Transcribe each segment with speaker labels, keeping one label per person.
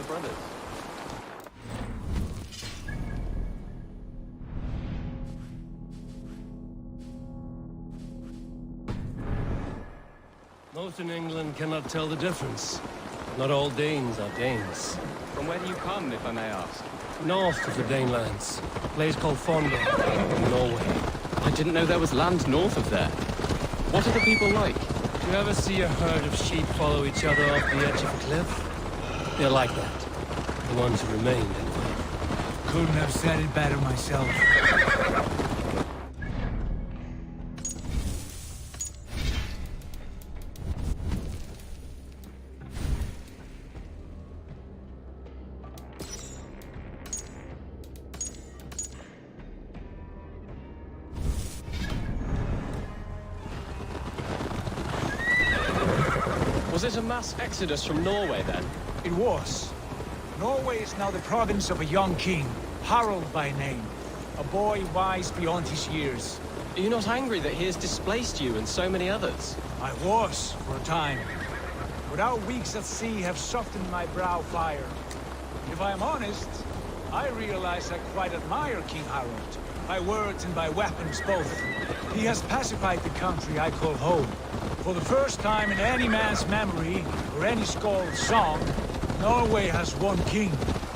Speaker 1: brothers.
Speaker 2: Most in England cannot tell the difference. Not all Danes are Danes.
Speaker 1: From where do you come, if I may ask?
Speaker 2: North of the Danelands, a place called Fondo, in Norway.
Speaker 1: I didn't know there was land north of there. What are the people like?
Speaker 2: Do you ever see a herd of sheep follow each other off the edge of a cliff? They're like that. The ones who remained, anyway.
Speaker 3: Couldn't have said it better myself.
Speaker 1: Was it a mass exodus from Norway, then?
Speaker 3: It was. Norway is now the province of a young king, Harald by name. A boy wise beyond his years.
Speaker 1: Are you not angry that he has displaced you and so many others?
Speaker 3: I was, for a time. But our weeks at sea have softened my brow fire. If I am honest, I realize I quite admire King Harald. By words and by weapons both. He has pacified the country I call home. For the first time in any man's memory, or any skald's song, Norway has one king.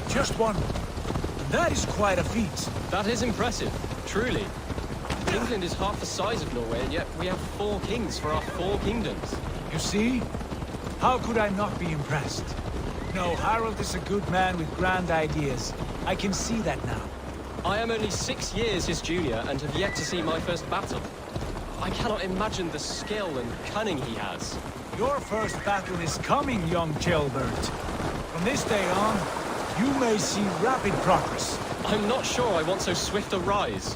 Speaker 3: Just one. And that is quite a feat.
Speaker 1: That is impressive, truly. England is half the size of Norway, and yet we have 4 kings for our 4 kingdoms.
Speaker 3: You see? How could I not be impressed? No, Harald is a good man with grand ideas. I can see that now.
Speaker 1: I am only 6 years his junior and have yet to see my first battle. I cannot imagine the skill and cunning he has.
Speaker 3: Your first battle is coming, young jailbird. From this day on, you may see rapid progress.
Speaker 1: I'm not sure I want so swift a rise.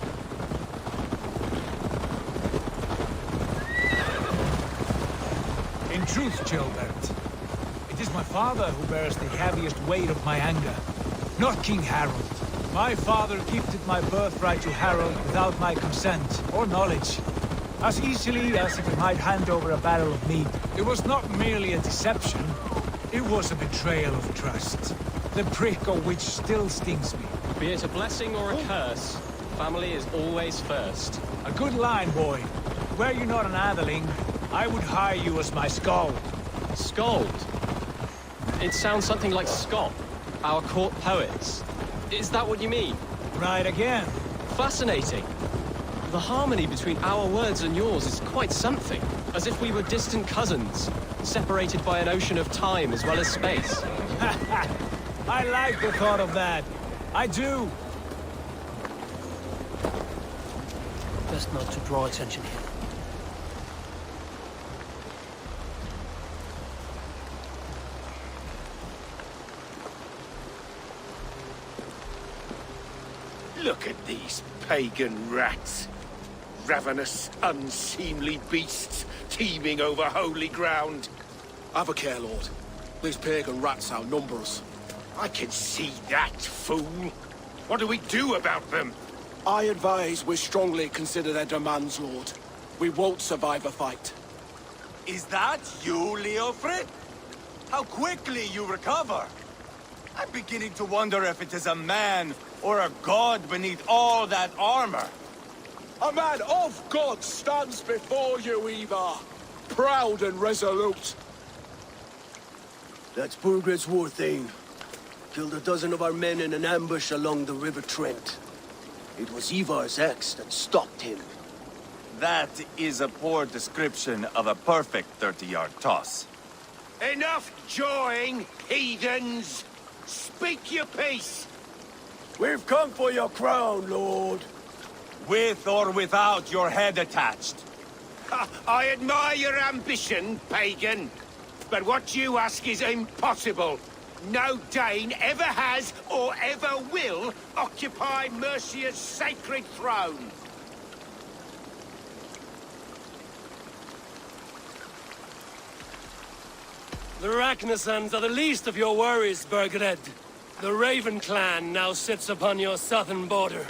Speaker 3: In truth, jailbird, it is my father who bears the heaviest weight of my anger, not King Harald. My father gifted my birthright to Harald without my consent or knowledge. As easily as if he might hand over a barrel of meat. It was not merely a deception, it was a betrayal of trust. The prick of which still stings me.
Speaker 1: Be it a blessing or a curse, family is always first.
Speaker 3: A good line, boy. Were you not an atheling, I would hire you as my skald.
Speaker 1: Skald? It sounds something like Scott, our court poets. Is that what you mean?
Speaker 3: Right again.
Speaker 1: Fascinating. The harmony between our words and yours is quite something. As if we were distant cousins, separated by an ocean of time as well as space.
Speaker 3: I like the thought of that. I do.
Speaker 2: Best not to draw attention here.
Speaker 4: Look at these pagan rats. Ravenous, unseemly beasts teeming over holy ground.
Speaker 5: Have a care, Lord. These pagan rats outnumber us.
Speaker 4: I can see that, fool. What do we do about them?
Speaker 5: I advise we strongly consider their demands, Lord. We won't survive a fight.
Speaker 6: Is that you, Leofrid? How quickly you recover! I'm beginning to wonder if it is a man or a god beneath all that armor.
Speaker 5: A man of God stands before you, Eva. Proud and resolute.
Speaker 7: That's Burgred's war thane. Killed a dozen of our men in an ambush along the River Trent. It was Ivar's axe that stopped him.
Speaker 6: That is a poor description of a perfect 30-yard toss.
Speaker 4: Enough jawing, heathens! Speak your piece!
Speaker 7: We've come for your crown, Lord.
Speaker 6: With or without your head attached.
Speaker 4: I admire your ambition, pagan. But what you ask is impossible. No Dane ever has or ever will occupy Mercia's sacred throne.
Speaker 2: The Ragnarsons are the least of your worries, Burgred. The Raven clan now sits upon your southern border.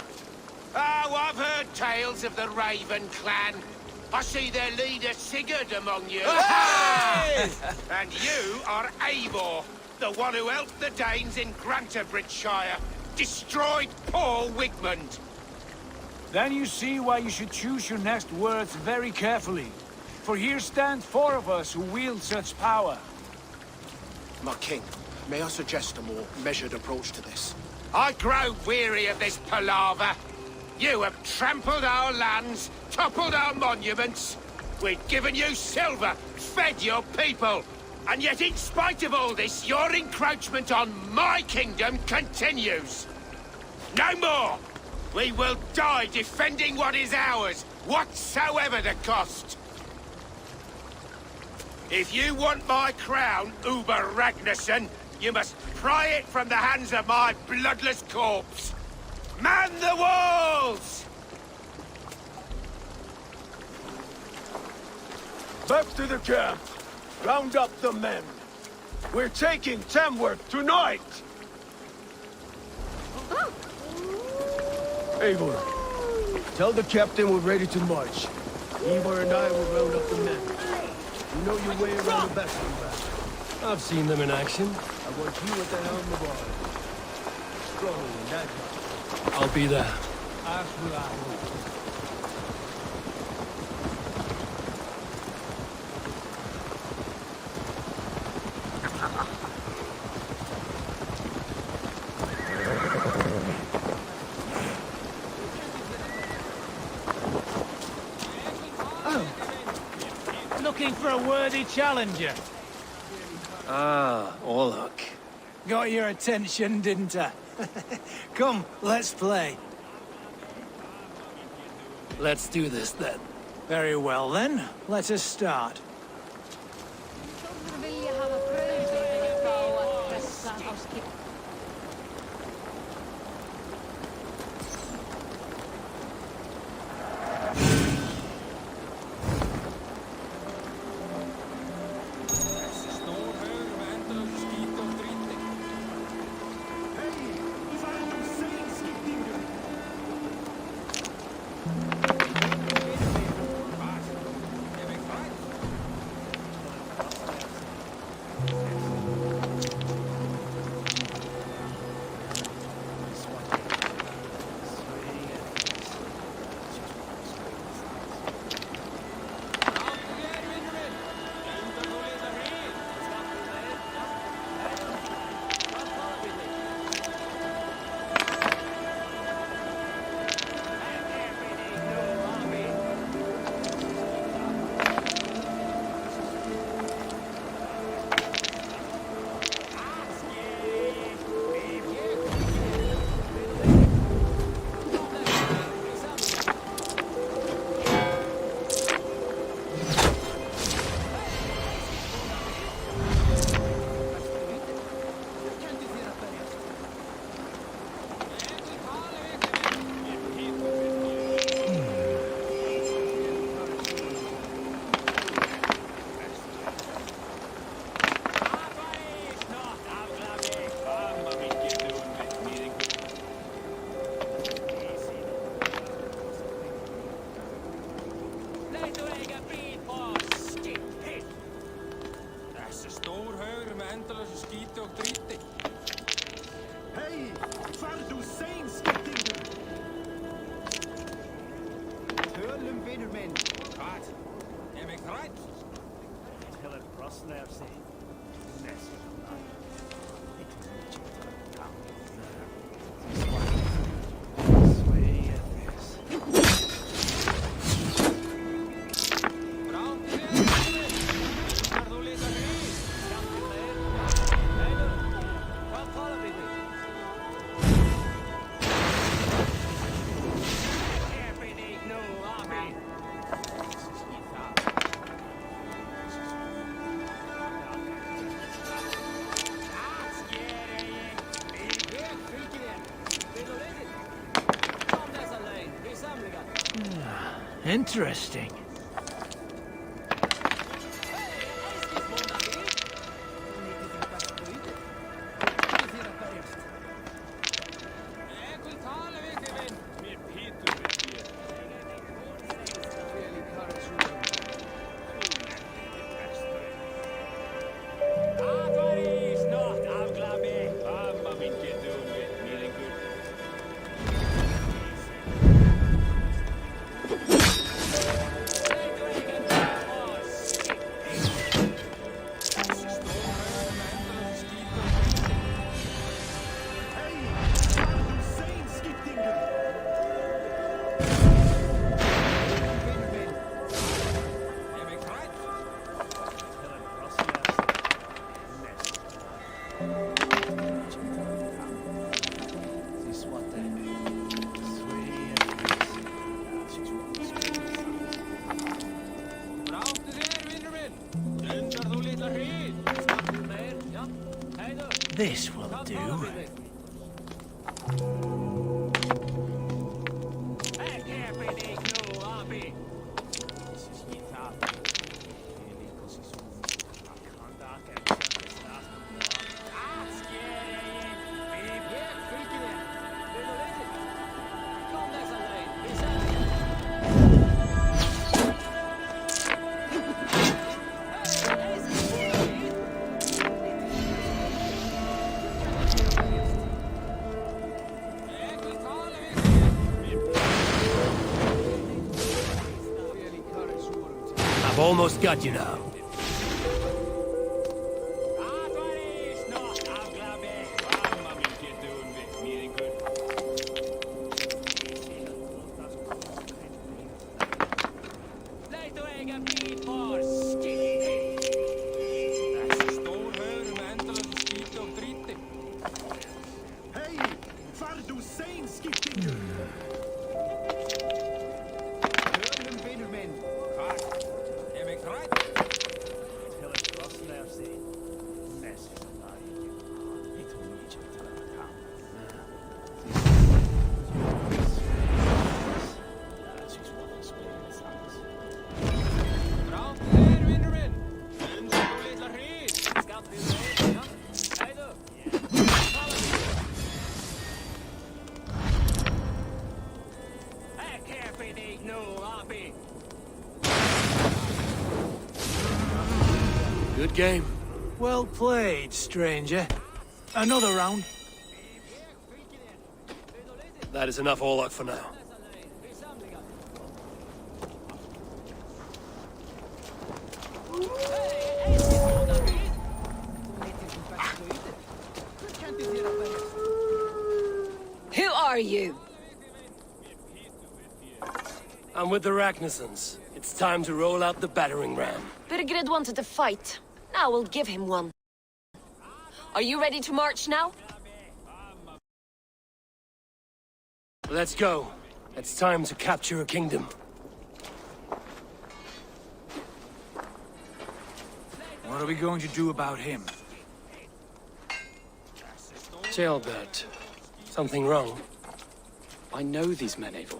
Speaker 4: Oh, I've heard tales of the Raven clan. I see their leader Sigurd among you.
Speaker 6: Hey!
Speaker 4: And you are Eivor, The one who helped the Danes in Grantabridgeshire. Destroyed poor Wigmund.
Speaker 3: Then you see why you should choose your next words very carefully. For here stand four of us who wield such power.
Speaker 8: My king, may I suggest a more measured approach to this?
Speaker 4: I grow weary of this palaver. You have trampled our lands, toppled our monuments. We've given you silver, fed your people. And yet in spite of all this, your encroachment on my kingdom continues. No more! We will die defending what is ours, whatsoever the cost. If you want my crown, Uber Ragnarsson, you must pry it from the hands of my bloodless corpse. Man the walls!
Speaker 7: Back to the camp. Round up the men. We're taking Tamworth tonight! Eivor, tell the captain we're ready to march. Eivor and I will round up the men. You know your way around the bastion back.
Speaker 2: I've seen them in action.
Speaker 7: I want you at the helm of ours. Strong and agile.
Speaker 2: I'll be there.
Speaker 3: As will I. Looking for a worthy challenger.
Speaker 2: Ah, Orlok.
Speaker 3: Got your attention, didn't I? Come, let's play.
Speaker 2: Let's do this then.
Speaker 3: Very well then, let us start. Interesting. This will do.
Speaker 2: I've almost got you now. Good game.
Speaker 3: Well played, stranger. Another round.
Speaker 2: That is enough all luck for now.
Speaker 9: Who are you?
Speaker 2: I'm with the Ragnarsons. It's time to roll out the battering ram.
Speaker 9: Birgred wanted to fight. Now we'll give him one. Are you ready to march now?
Speaker 2: Let's go. It's time to capture a kingdom.
Speaker 3: What are we going to do about him?
Speaker 2: Ceolbert. Something wrong?
Speaker 1: I know these men, Eivor.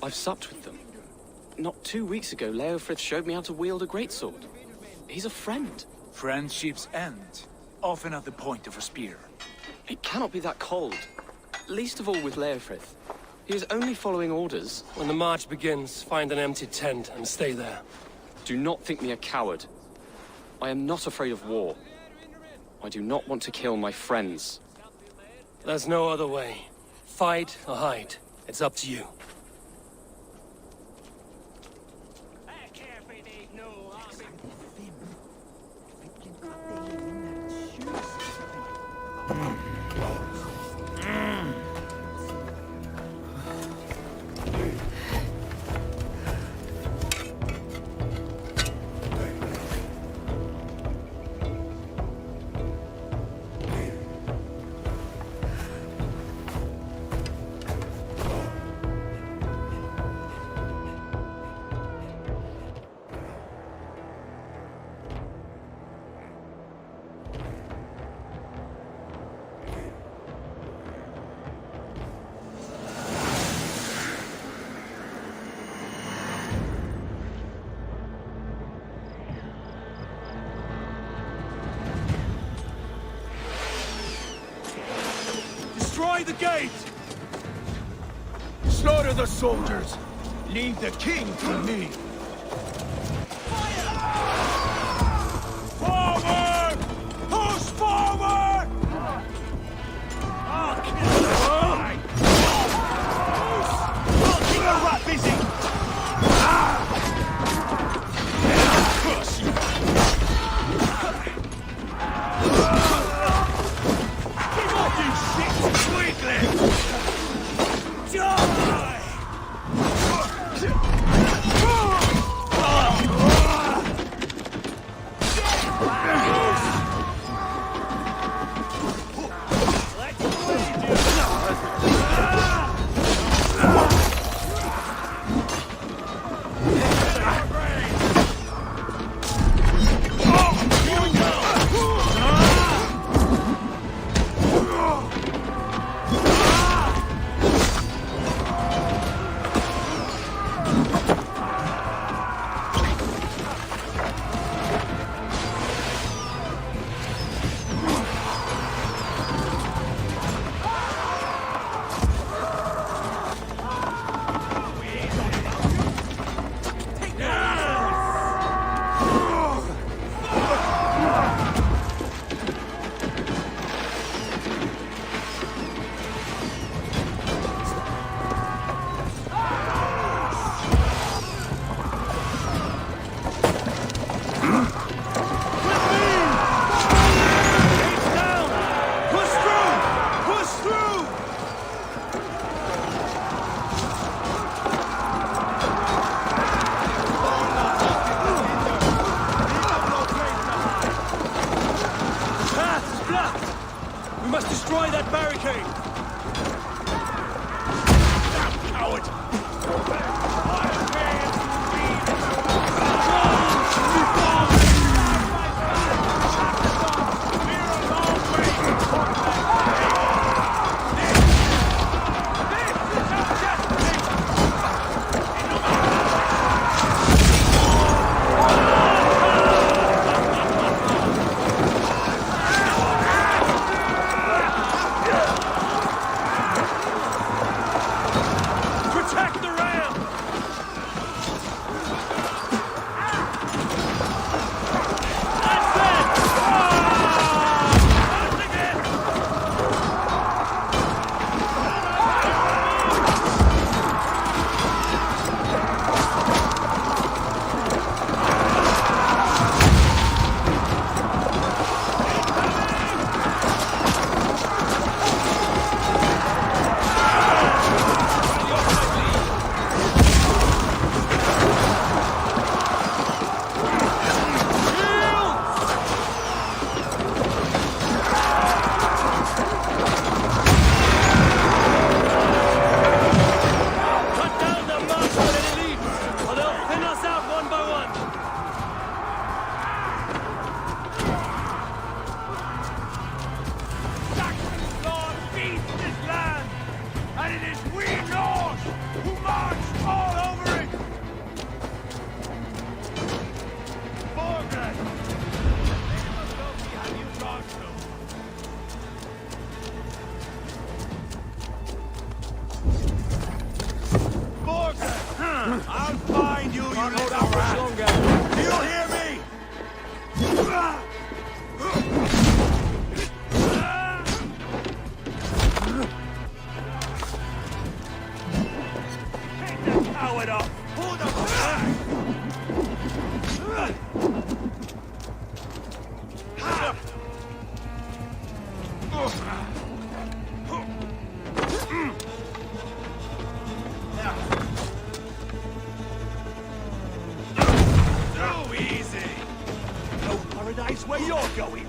Speaker 1: I've supped with them. Not 2 weeks ago, Leofrith showed me how to wield a greatsword. He's a friend.
Speaker 3: Friendships end, often at the point of a spear.
Speaker 1: It cannot be that cold. Least of all with Leofrith. He is only following orders.
Speaker 2: When the march begins, find an empty tent and stay there.
Speaker 1: Do not think me a coward. I am not afraid of war. I do not want to kill my friends.
Speaker 2: There's no other way. Fight or hide. It's up to you.
Speaker 5: Destroy the gate! Slaughter the soldiers! Leave the king to me! Forward! Push forward! I'll kill you! Keep a rat busy! Curse you! Give up, you shit! Weakling! Die!
Speaker 6: where you're going.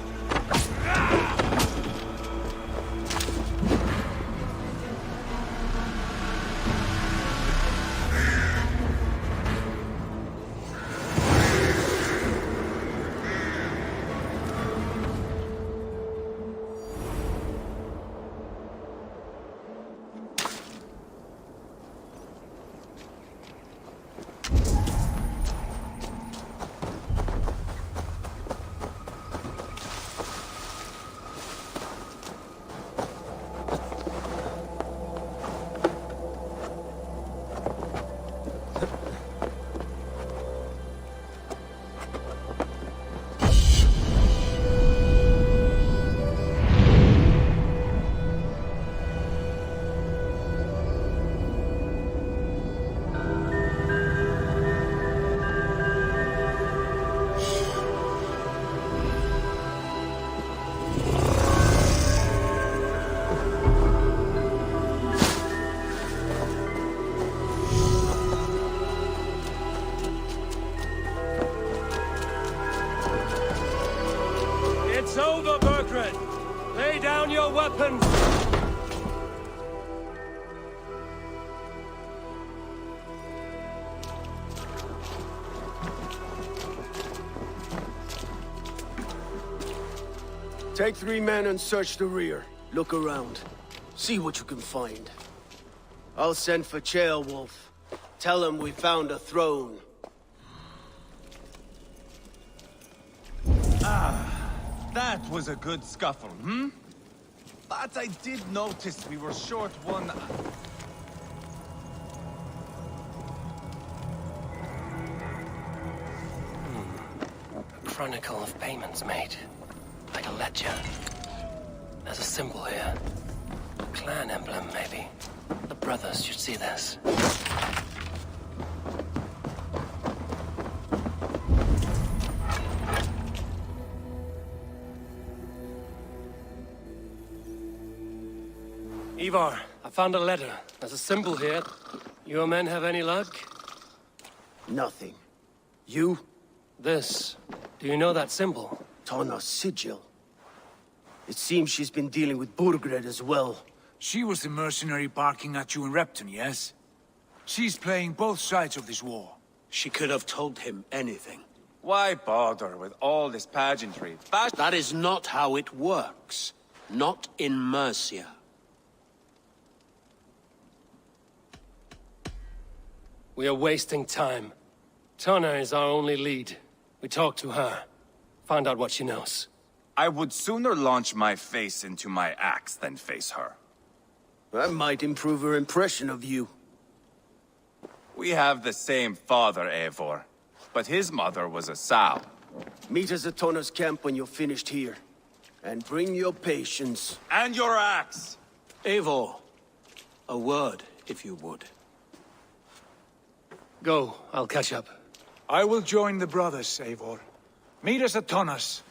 Speaker 2: It's over, Bergred! Lay down your weapons!
Speaker 7: Take 3 men and search the rear. Look around. See what you can find. I'll send for Ceolwulf. Tell him we found a throne.
Speaker 6: That was a good scuffle, hmm? But I did notice we were short one...
Speaker 1: A chronicle of payments made. Like a ledger. There's a symbol here. A clan emblem, maybe. The brothers should see this.
Speaker 2: Ivar, I found a letter. There's a symbol here. Your men have any luck?
Speaker 7: Nothing. You?
Speaker 2: This. Do you know that symbol?
Speaker 7: Tanna's sigil. It seems she's been dealing with Burgred as well.
Speaker 3: She was the mercenary barking at you in Repton, yes? She's playing both sides of this war.
Speaker 8: She could have told him anything.
Speaker 6: Why bother with all this pageantry?
Speaker 8: That is not how it works. Not in Mercia.
Speaker 2: We are wasting time. Tanna is our only lead. We talk to her. Find out what she knows.
Speaker 6: I would sooner launch my face into my axe than face her.
Speaker 7: That might improve her impression of you.
Speaker 6: We have the same father, Eivor. But his mother was a sow.
Speaker 7: Meet us at Tanna's camp when you're finished here. And bring your patience.
Speaker 6: And your axe!
Speaker 8: Eivor, a word, if you would.
Speaker 2: Go, I'll catch up.
Speaker 3: I will join the brothers, Eivor. Meet us at Tanna's.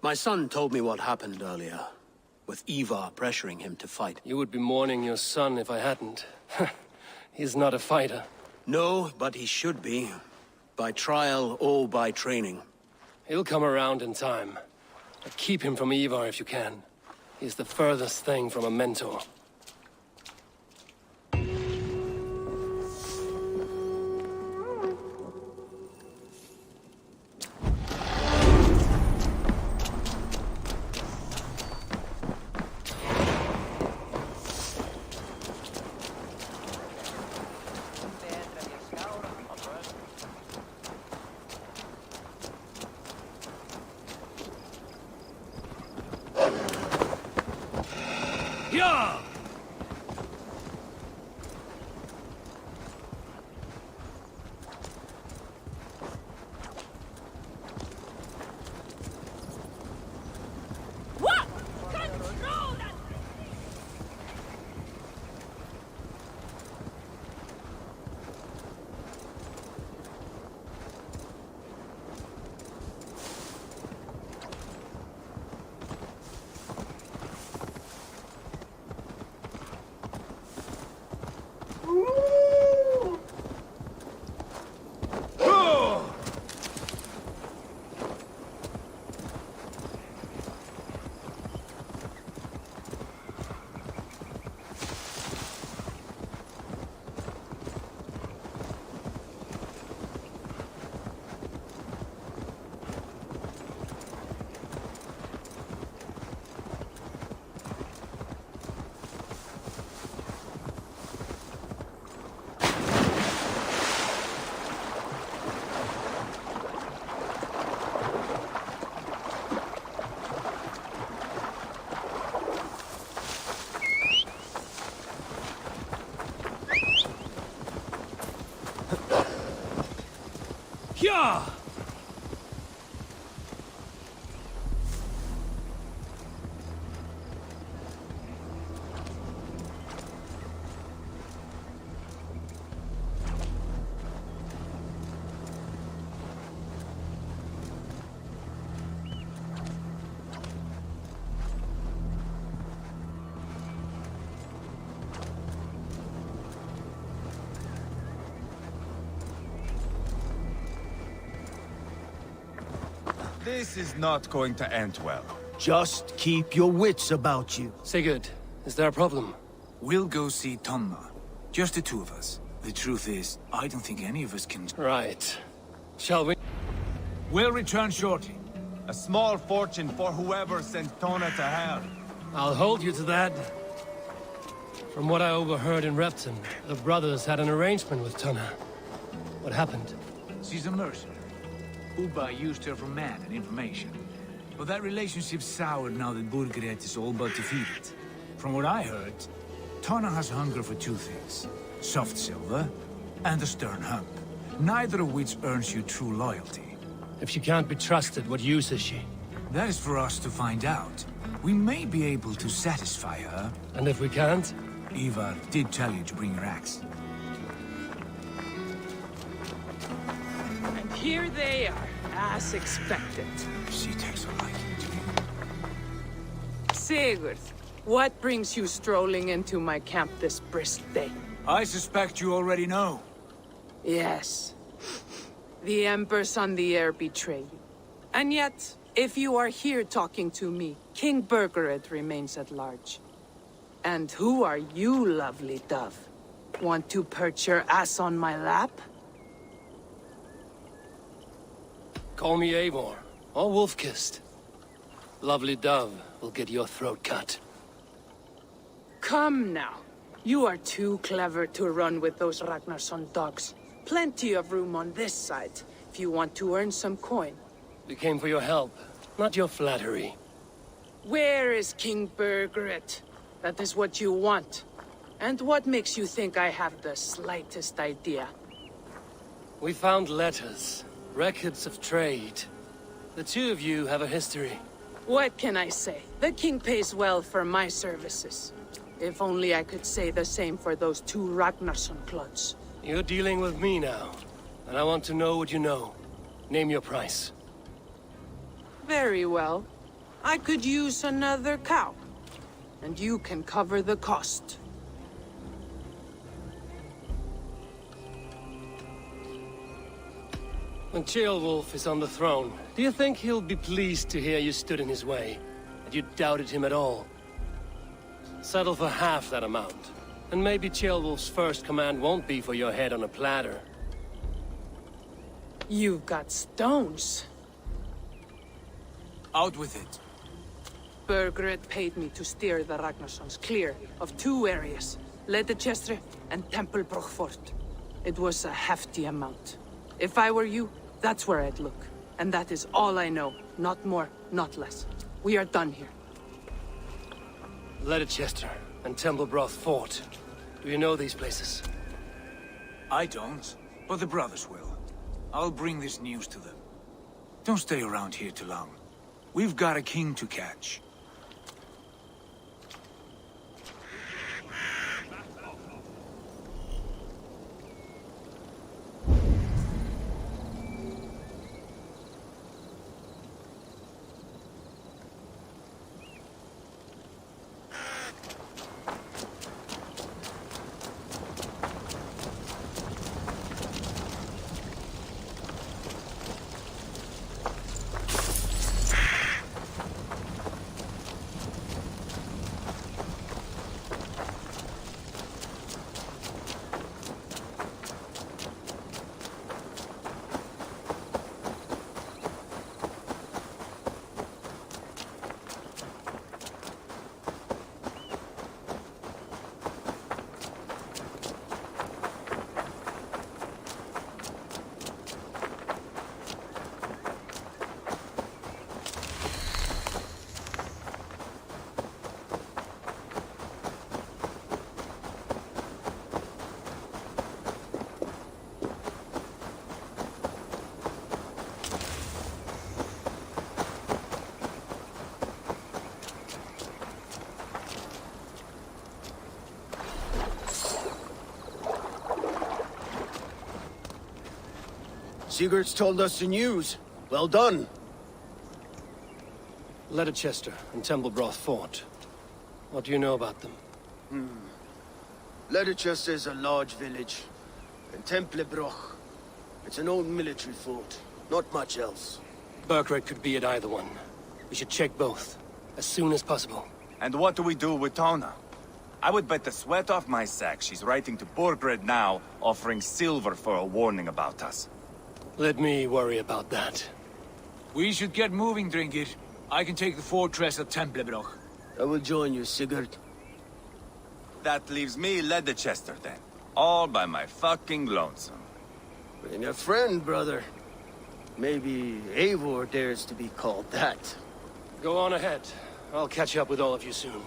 Speaker 8: My son told me what happened earlier, with Ivar pressuring him to fight.
Speaker 2: You would be mourning your son if I hadn't. He's not a fighter.
Speaker 8: No, but he should be. By trial or by training.
Speaker 2: He'll come around in time. But keep him from Ivar if you can. He's the furthest thing from a mentor. Yeah!
Speaker 9: What? Control that!
Speaker 2: Yeah!
Speaker 6: This is not going to end well.
Speaker 7: Just keep your wits about you.
Speaker 2: Sigurd, is there a problem?
Speaker 3: We'll go see Tonna. Just the two of us. The truth is, I don't think any of us can...
Speaker 2: Right. Shall we?
Speaker 3: We'll return shortly.
Speaker 6: A small fortune for whoever sent Tona to hell.
Speaker 2: I'll hold you to that. From what I overheard in Repton, the brothers had an arrangement with Tonna. What happened?
Speaker 3: She's a mercenary. Uba used her for man and information. But that relationship soured now that Burgred is all but defeated. From what I heard, Tonna has hunger for two things. Soft silver and a stern hump. Neither of which earns you true loyalty.
Speaker 2: If she can't be trusted, what use is she?
Speaker 3: That is for us to find out. We may be able to satisfy her.
Speaker 2: And if we can't?
Speaker 3: Ivar did tell you to bring your axe.
Speaker 10: And here they are, as expected.
Speaker 3: She takes a liking to me.
Speaker 10: Sigurd, what brings you strolling into my camp this brisk day?
Speaker 3: I suspect you already know.
Speaker 10: Yes. The Embers on the air betrayed you. And yet, if you are here talking to me, King Burgred remains at large. And who are you, lovely dove? Want to perch your ass on my lap?
Speaker 2: Call me Eivor, or Wolf-Kissed. Lovely dove will get your throat cut.
Speaker 10: Come now. You are too clever to run with those Ragnarsson dogs. Plenty of room on this side, if you want to earn some coin.
Speaker 2: We came for your help, not your flattery.
Speaker 10: Where is King Burgred? That is what you want. And what makes you think I have the slightest idea?
Speaker 2: We found letters, records of trade. The two of you have a history.
Speaker 10: What can I say? The king pays well for my services. If only I could say the same for those two Ragnarsson clods.
Speaker 2: You're dealing with me now, and I want to know what you know. Name your price.
Speaker 10: Very well. I could use another cow. And you can cover the cost.
Speaker 2: When Ceolwulf is on the throne, do you think he'll be pleased to hear you stood in his way? That you doubted him at all? Settle for half that amount. And maybe Ceolwulf's first command won't be for your head on a platter.
Speaker 10: You've got stones.
Speaker 3: Out with it.
Speaker 10: Burgred paid me to steer the Ragnarssons clear of two areas, Ledechestre and Templebroch Fort. It was a hefty amount. If I were you, that's where I'd look. And that is all I know. Not more, not less. We are done here.
Speaker 2: Ledechestre and Templebroch Fort. Do you know these places?
Speaker 3: I don't, but the brothers will. I'll bring this news to them. Don't stay around here too long. We've got a king to catch.
Speaker 7: Sigurd's told us the news. Well done.
Speaker 2: Leicester and Templebroth fought. What do you know about them?
Speaker 7: Leicester is a large village. And Templebroch, it's an old military fort. Not much else.
Speaker 2: Burkred could be at either one. We should check both, as soon as possible.
Speaker 6: And what do we do with Tona? I would bet the sweat off my sack she's writing to Burkred now, offering silver for a warning about us.
Speaker 2: Let me worry about that.
Speaker 3: We should get moving, Drinkit. I can take the fortress of Templebroch.
Speaker 7: I will join you, Sigurd.
Speaker 6: That leaves me Leicester then. All by my fucking lonesome.
Speaker 7: Bring a friend, brother. Maybe Eivor dares to be called that.
Speaker 2: Go on ahead. I'll catch up with all of you soon.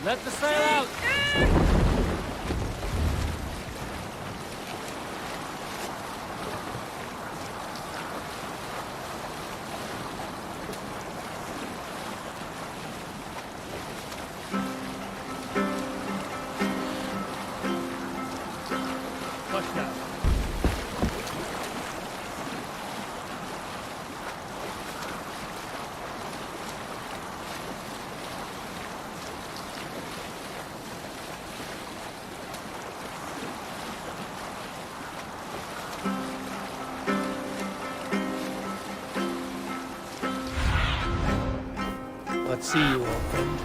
Speaker 2: Let the sail out! Touchdown. Let's see you, old friend.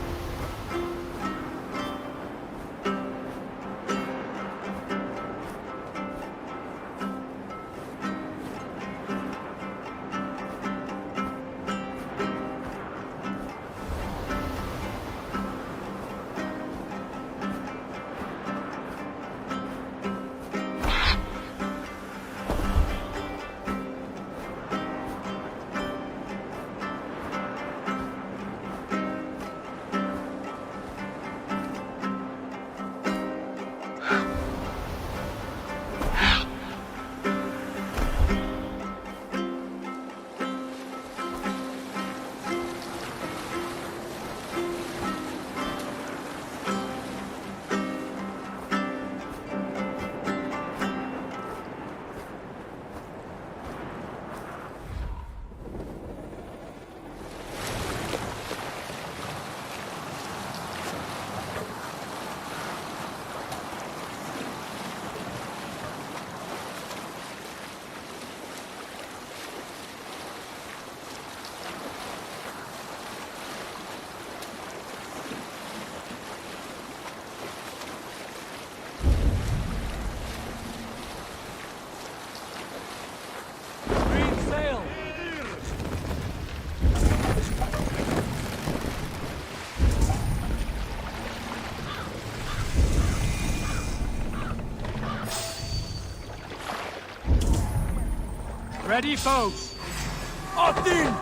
Speaker 3: Ready, folks?
Speaker 6: Opt in!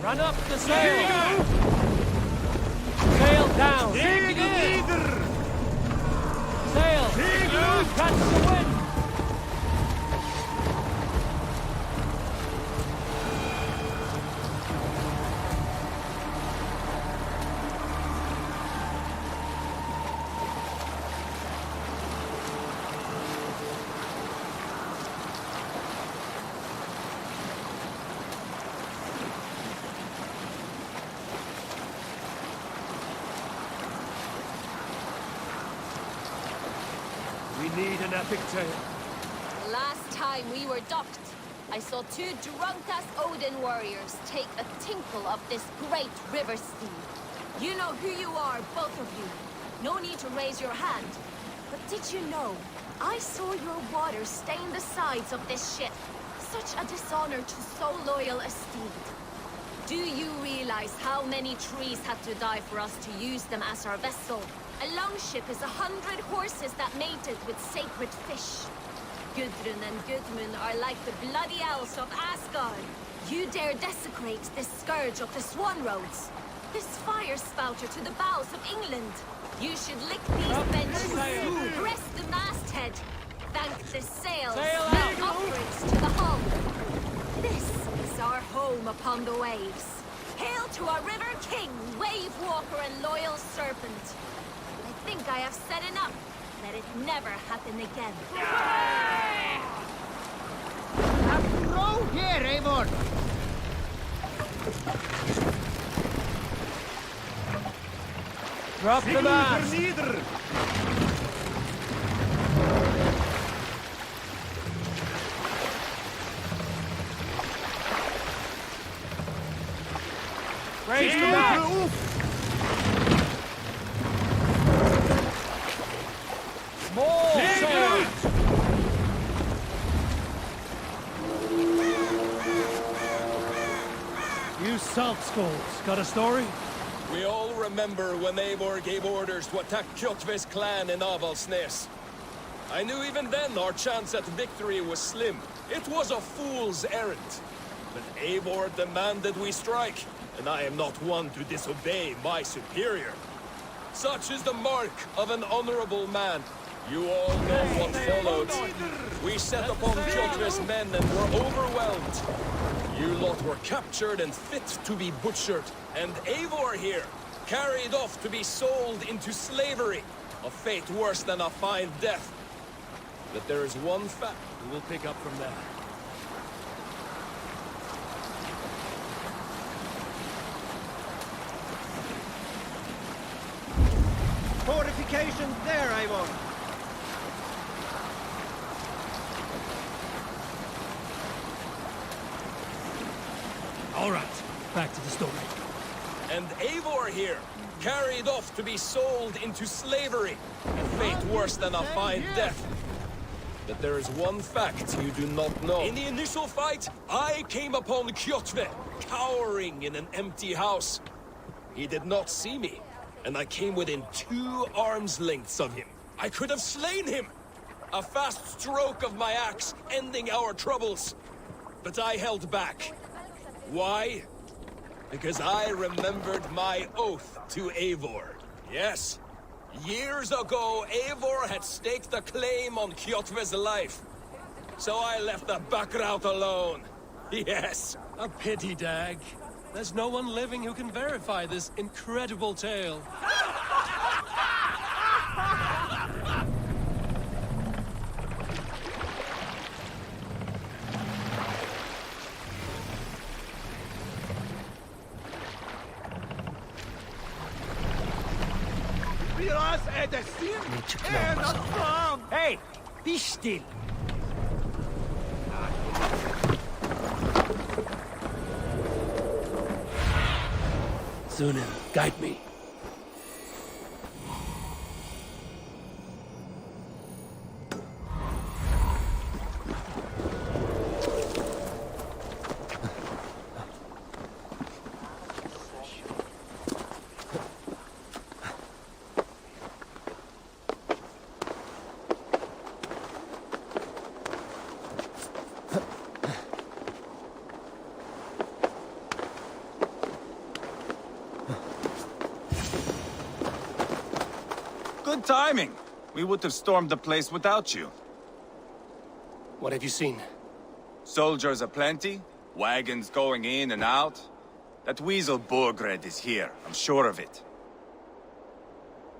Speaker 2: Run up the sail! Sail down! Sail! Catch the wind!
Speaker 3: We need an epic tale.
Speaker 9: Last time we were docked, I saw two drunk-ass Odin warriors take a tinkle of this great river steed. You know who you are, both of you. No need to raise your hand. But did you know, I saw your water stain the sides of this ship. Such a dishonor to so loyal a steed. Do you realize how many trees had to die for us to use them as our vessel? A longship is 100 horses that mated with sacred fish. Gudrun and Gudmund are like the bloody elves of Asgard. You dare desecrate this scourge of the Swan Roads, this fire spouter to the bows of England. You should lick these benches, press the masthead, thank the sails, make offerings to the hull. This is our home upon the waves. Hail to our river king, wave walker and loyal serpent. I think I have said enough. Let it never happen again.
Speaker 11: Row here, Eivor!
Speaker 2: Drop the mast! Raise the mast! More sail! You salt skulls, got a story?
Speaker 12: We all remember when Eivor gave orders to attack Kjotve's clan in Avaldsnes. I knew even then our chance at victory was slim. It was a fool's errand. But Eivor demanded we strike, and I am not one to disobey my superior. Such is the mark of an honorable man. You all know what followed. We set upon Kjotve's men and were overwhelmed. You lot were captured and fit to be butchered. And Eivor here, carried off to be sold into slavery. A fate worse than a fine death. But there is one fact.
Speaker 2: We'll pick up from there.
Speaker 11: Fortifications there, Eivor!
Speaker 2: All right, back to the story.
Speaker 12: And Eivor here, carried off to be sold into slavery. A fate worse than a fine death. But there is one fact you do not know. In the initial fight, I came upon Kjotve, cowering in an empty house. He did not see me, and I came within 2 arms lengths of him. I could have slain him! A fast stroke of my axe, ending our troubles. But I held back. Why? Because I remembered my oath to Eivor. Yes. Years ago, Eivor had staked a claim on Kjotve's life. So I left the Backrout alone. Yes.
Speaker 2: A pity, Dag. There's no one living who can verify this incredible tale.
Speaker 11: Hey! Be still.
Speaker 2: Sunan, guide me.
Speaker 6: Good timing. We would have stormed the place without you.
Speaker 2: What have you seen?
Speaker 6: Soldiers aplenty, wagons going in and out. That weasel Borgred is here, I'm sure of it.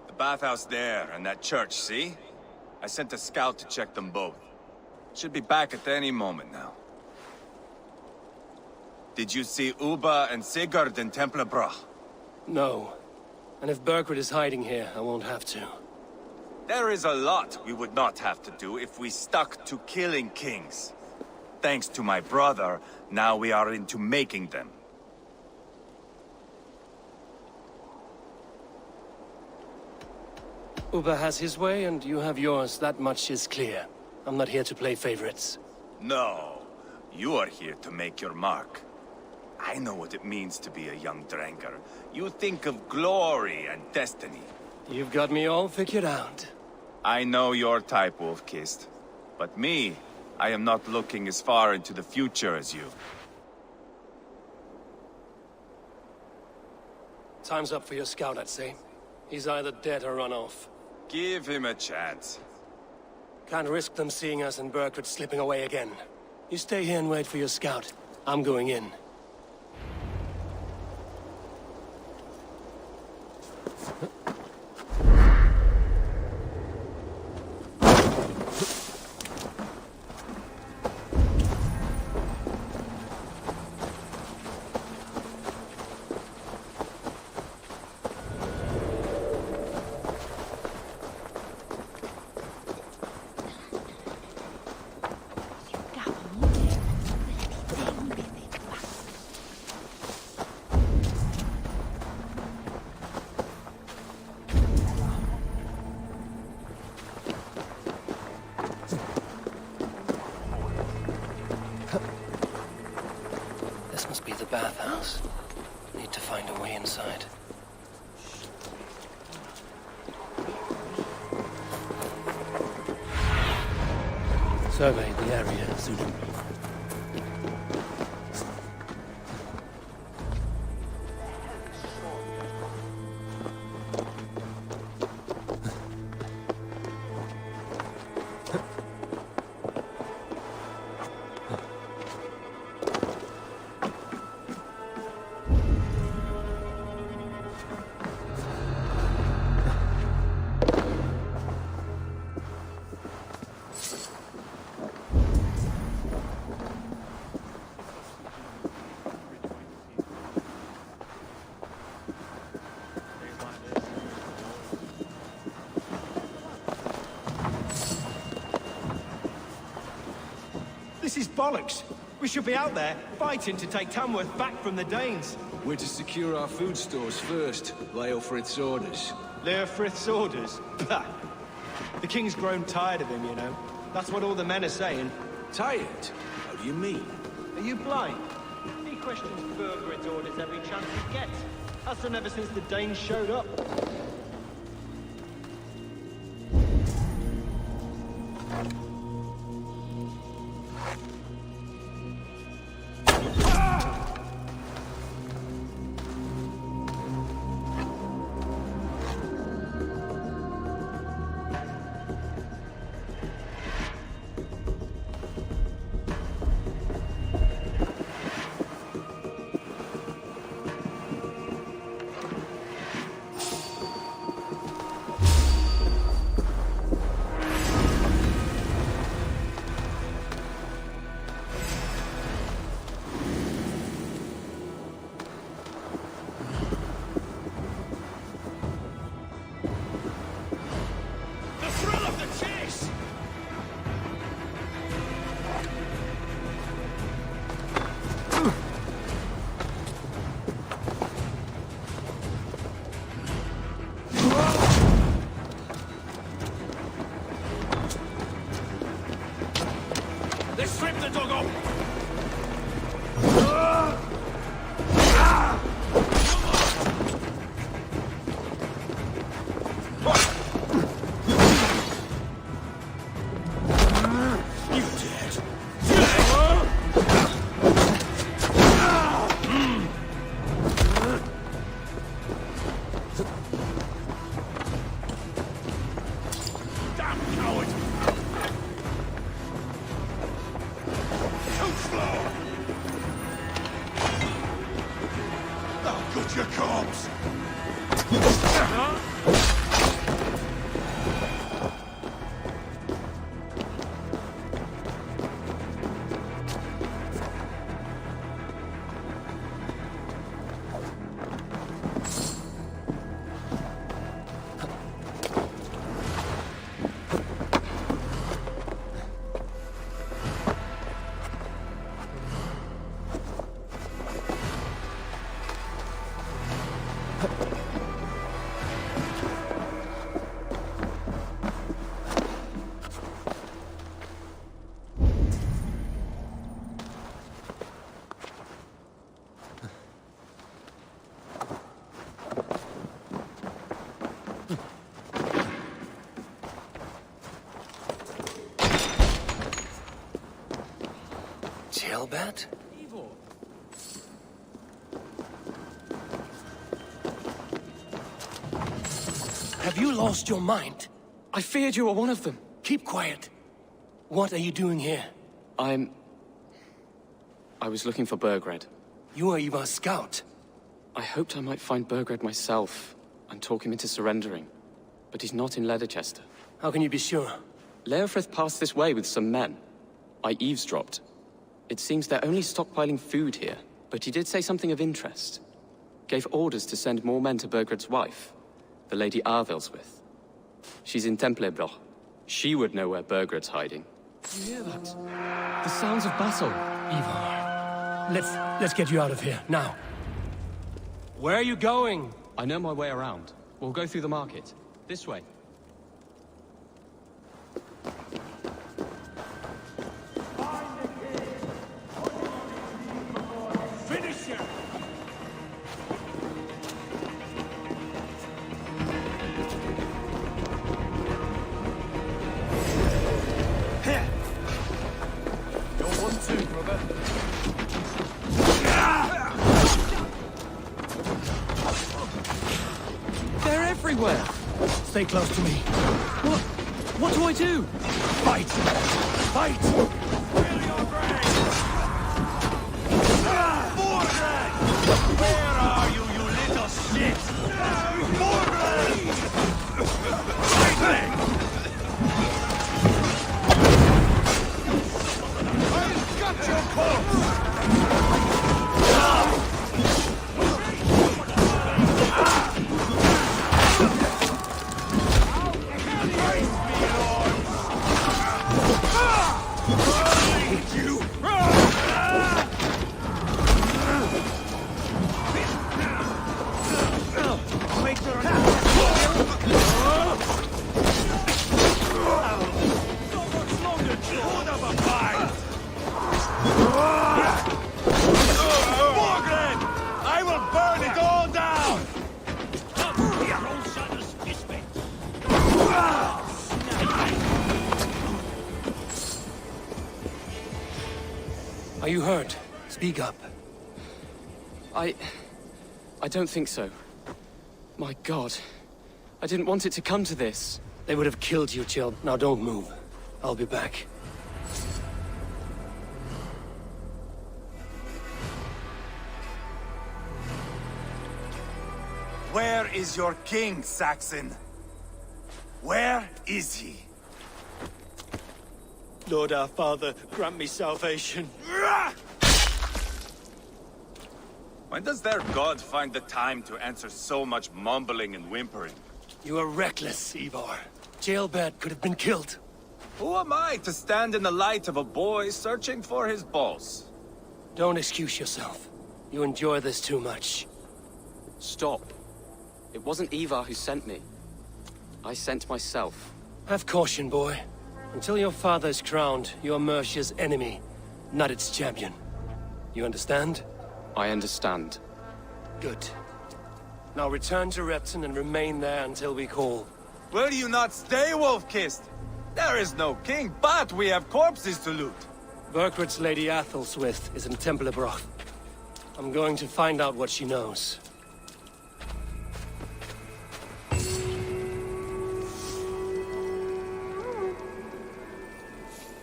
Speaker 6: The bathhouse there and that church, see? I sent a scout to check them both. Should be back at any moment now. Did you see Uba and Sigurd in Templebrach?
Speaker 2: No. And if Berkred is hiding here, I won't have to.
Speaker 6: There is a lot we would not have to do if we stuck to killing kings. Thanks to my brother, now we are into making them.
Speaker 2: Uba has his way, and you have yours. That much is clear. I'm not here to play favorites.
Speaker 6: No, you are here to make your mark. I know what it means to be a young Dranger. You think of glory and destiny.
Speaker 2: You've got me all figured out.
Speaker 6: I know your type, Wolf-Kissed. But me, I am not looking as far into the future as you.
Speaker 2: Time's up for your scout, I'd say. He's either dead or run off.
Speaker 6: Give him a chance.
Speaker 2: Can't risk them seeing us and Berkred slipping away again. You stay here and wait for your scout. I'm going in. This must be the bathhouse. Need to find a way inside. Survey the area, Zudin.
Speaker 11: This is bollocks. We should be out there, fighting to take Tamworth back from the Danes.
Speaker 3: We're to secure our food stores first. Leofrith's orders.
Speaker 11: Leofrith's orders? Bah! The king's grown tired of him, you know. That's what all the men are saying.
Speaker 3: Tired? How do you mean?
Speaker 11: Are you blind? He questions Bergred's orders every chance he gets. Has done ever since the Danes showed up.
Speaker 6: Out your corpse!
Speaker 1: Jailbird? Have you lost your mind?
Speaker 13: I feared you were one of them.
Speaker 1: Keep quiet. What are you doing here?
Speaker 13: I was looking for Burgred.
Speaker 1: You are Ivar's scout.
Speaker 13: I hoped I might find Burgred myself and talk him into surrendering. But he's not in Leatherchester.
Speaker 1: How can you be sure?
Speaker 13: Leofrith passed this way with some men. I eavesdropped. It seems they're only stockpiling food here, but he did say something of interest. Gave orders to send more men to Burgred's wife, the Lady Arvelswith. She's in Templebroch. She would know where Burgred's hiding.
Speaker 1: You hear that?
Speaker 13: The sounds of battle.
Speaker 1: Ivar, let's get you out of here, now. Where are you going?
Speaker 13: I know my way around. We'll go through the market. This way.
Speaker 4: Finish him!
Speaker 12: You're 1-2, brother.
Speaker 13: They're everywhere!
Speaker 1: Stay close to me.
Speaker 13: What do I do?
Speaker 1: Fight! Fight!
Speaker 6: Where are you, you little shit?
Speaker 4: I've got your corpse!
Speaker 6: I will burn it all down!
Speaker 1: Are you hurt? Speak up.
Speaker 13: I don't think so. My God. I didn't want it to come to this.
Speaker 1: They would have killed you, Jill. Now don't move. I'll be back.
Speaker 6: Where is your king, Saxon? Where is he?
Speaker 4: Lord our Father, grant me salvation.
Speaker 6: When does their god find the time to answer so much mumbling and whimpering?
Speaker 1: You are reckless, Ivar. Jailbird could have been killed.
Speaker 6: Who am I to stand in the light of a boy searching for his boss?
Speaker 1: Don't excuse yourself. You enjoy this too much.
Speaker 13: Stop. It wasn't Ivar who sent me. I sent myself.
Speaker 1: Have caution, boy. Until your father is crowned, you are Mercia's enemy, not its champion. You understand?
Speaker 13: I understand.
Speaker 1: Good. Now return to Repton and remain there until we call.
Speaker 6: Will you not stay, Wolf-Kissed? There is no king, but we have corpses to loot.
Speaker 1: Burgred's Lady Athelstwith is in Templebroch. I'm going to find out what she knows.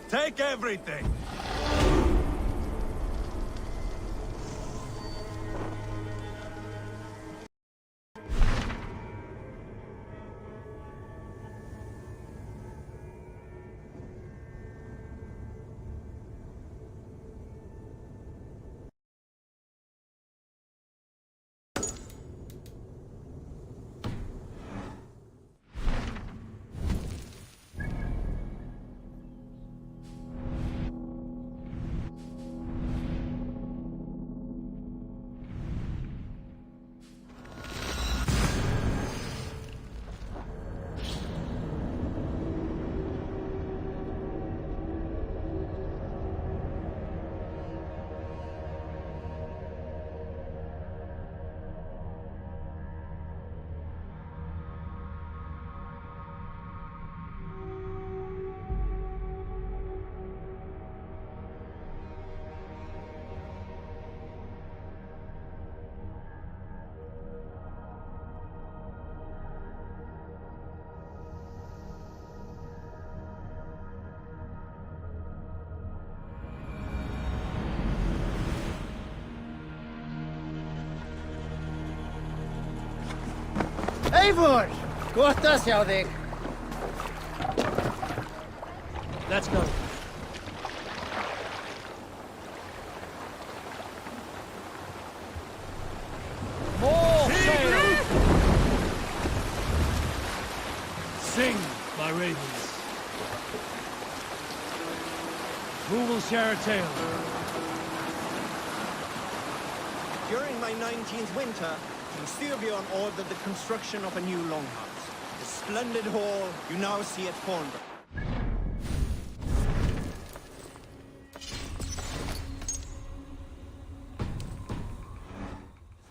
Speaker 6: Take everything!
Speaker 7: Eivor! Gott að sjá þig.
Speaker 2: Let's go. More sail! Sing, my ravens. Who will share a tale?
Speaker 11: During my 19th winter, King Styrbjorn ordered the construction of a new longhouse. The splendid hall you now see at Thornburg.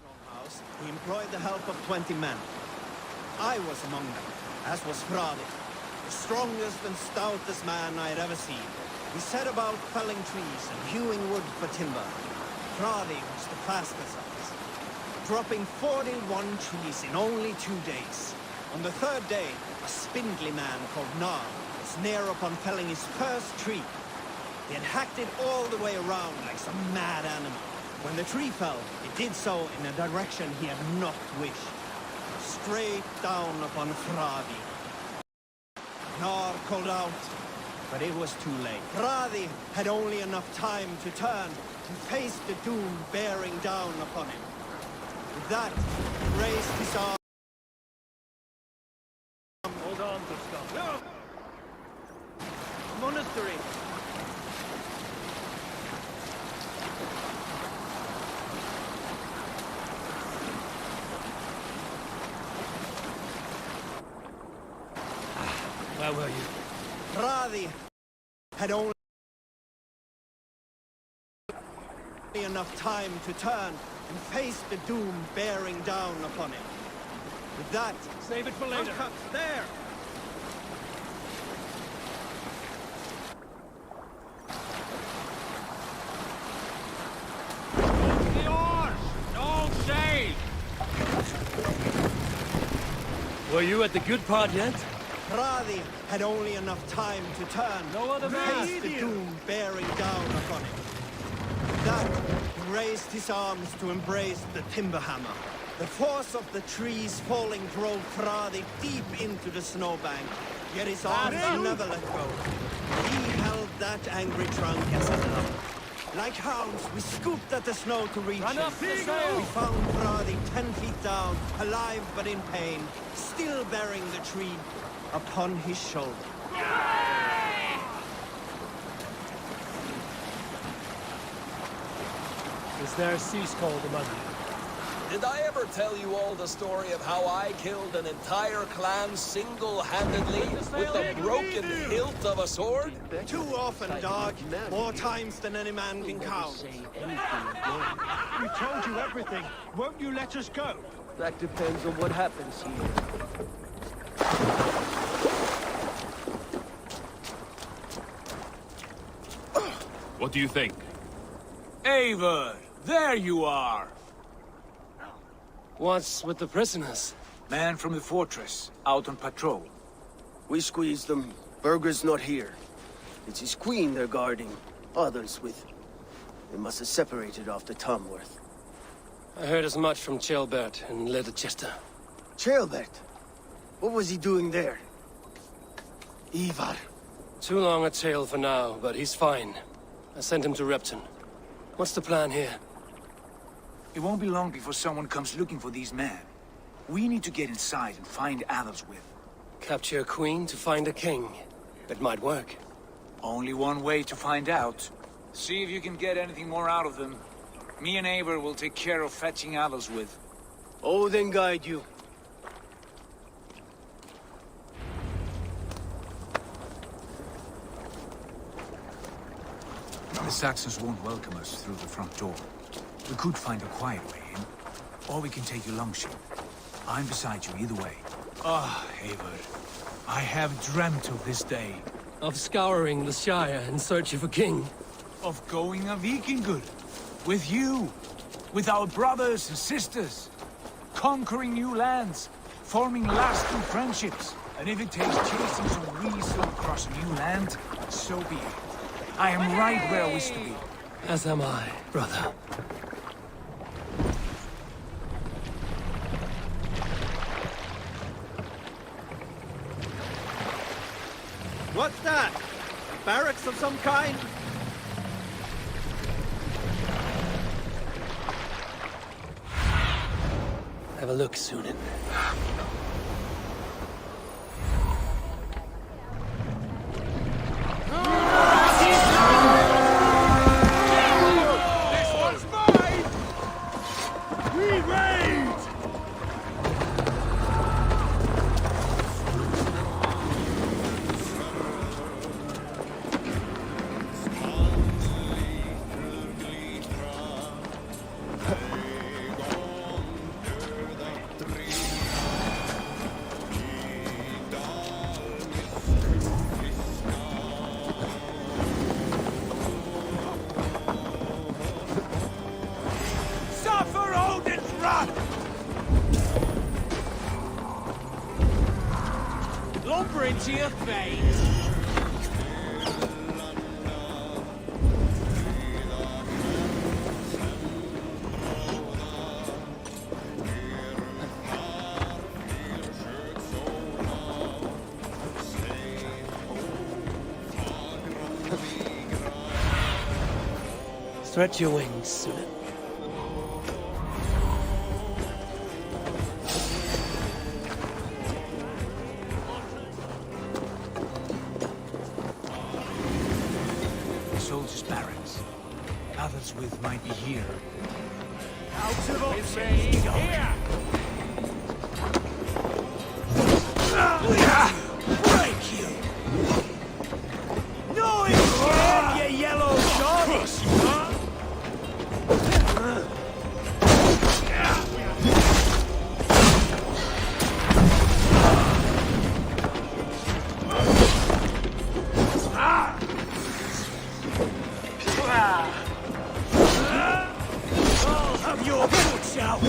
Speaker 11: Longhouse, he employed the help of 20 men. I was among them, as was Fradi, the strongest and stoutest man I had ever seen. We set about felling trees and hewing wood for timber. Fradi was the fastest of us, dropping 41 trees in only 2 days. On the third day, a spindly man called Nar was near upon felling his first tree. He had hacked it all the way around like some mad animal. When the tree fell, it did so in a direction he had not wished. Straight down upon Fradi. Nar called out, but it was too late. Fradi had only enough time to turn and face the doom bearing down upon him. With that, he raised his arm.
Speaker 2: Hold on, Gustav. No!
Speaker 11: Monastery!
Speaker 2: Where were you?
Speaker 11: Fradi had only enough time to turn and face the doom bearing down upon him. With that,
Speaker 2: Save it for later.
Speaker 11: uncut there!
Speaker 4: The oars! No sail!
Speaker 2: Were you at the good part yet?
Speaker 11: Fradi had only enough time to turn
Speaker 2: No other
Speaker 11: and
Speaker 2: man.
Speaker 11: face the doom bearing down upon him. With that, he raised his arms to embrace the timber hammer. The force of the trees falling drove Fradi deep into the snowbank, yet his arms never let go. He held that angry trunk as a club. Like hounds, we scooped at the snow to reach
Speaker 2: Run
Speaker 11: him.
Speaker 2: up the sail!
Speaker 11: We found Fradi 10 feet down, alive but in pain, still bearing the tree upon his shoulder.
Speaker 2: Is there a sea scold among you?
Speaker 12: Did I ever tell you all the story of how I killed an entire clan single-handedly with the broken hilt of a sword?
Speaker 11: Too often, dog. More times than any man can count.
Speaker 3: We told you everything. Won't you let us go?
Speaker 7: That depends on what happens here.
Speaker 14: What do you think?
Speaker 3: Eivor, there you are.
Speaker 2: What's with the prisoners?
Speaker 3: Man from the fortress, out on patrol.
Speaker 7: We squeezed them. Berger's not here. It's his queen they're guarding. Others with him. They must have separated after Tamworth.
Speaker 2: I heard as much from Ceolbert and Leicester.
Speaker 7: Ceolbert? What was he doing there? Ivar.
Speaker 2: Too long a tale for now, but he's fine. I sent him to Repton. What's the plan here?
Speaker 3: It won't be long before someone comes looking for these men. We need to get inside and find Adelswith.
Speaker 2: Capture a queen to find a king. It might work.
Speaker 3: Only one way to find out. See if you can get anything more out of them. Me and Eivor will take care of fetching Adelswith.
Speaker 7: Odin guide you.
Speaker 3: The Saxons won't welcome us through the front door. We could find a quiet way in, or we can take you longship. I'm beside you either way. Ah, Eivor. I have dreamt of this day.
Speaker 2: Of scouring the Shire in search of a king.
Speaker 3: Of going a Vikingur. With you. With our brothers and sisters. Conquering new lands. Forming lasting friendships. And if it takes chasing some weasel across a new land, so be it. I am right where I wish to be.
Speaker 2: As am I, brother.
Speaker 11: What's that? Barracks of some kind?
Speaker 2: Have a look, Sunan.
Speaker 5: This one's mine! We raid! Suffer Odin's wrath! Lumber into your face!
Speaker 2: Stretch your wings, Sunan.
Speaker 3: The soldiers' barracks. Others with might be here.
Speaker 5: Out of the me! Here!
Speaker 11: Break you! No escape, you yellow dog! I'll have your boots out!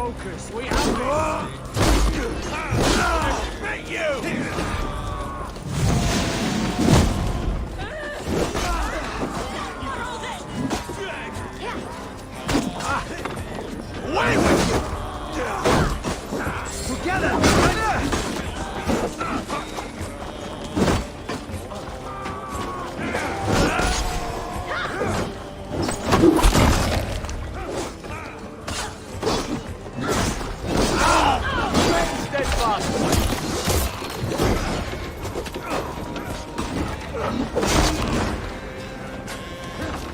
Speaker 3: focus. We have this. You! Away with you! Together!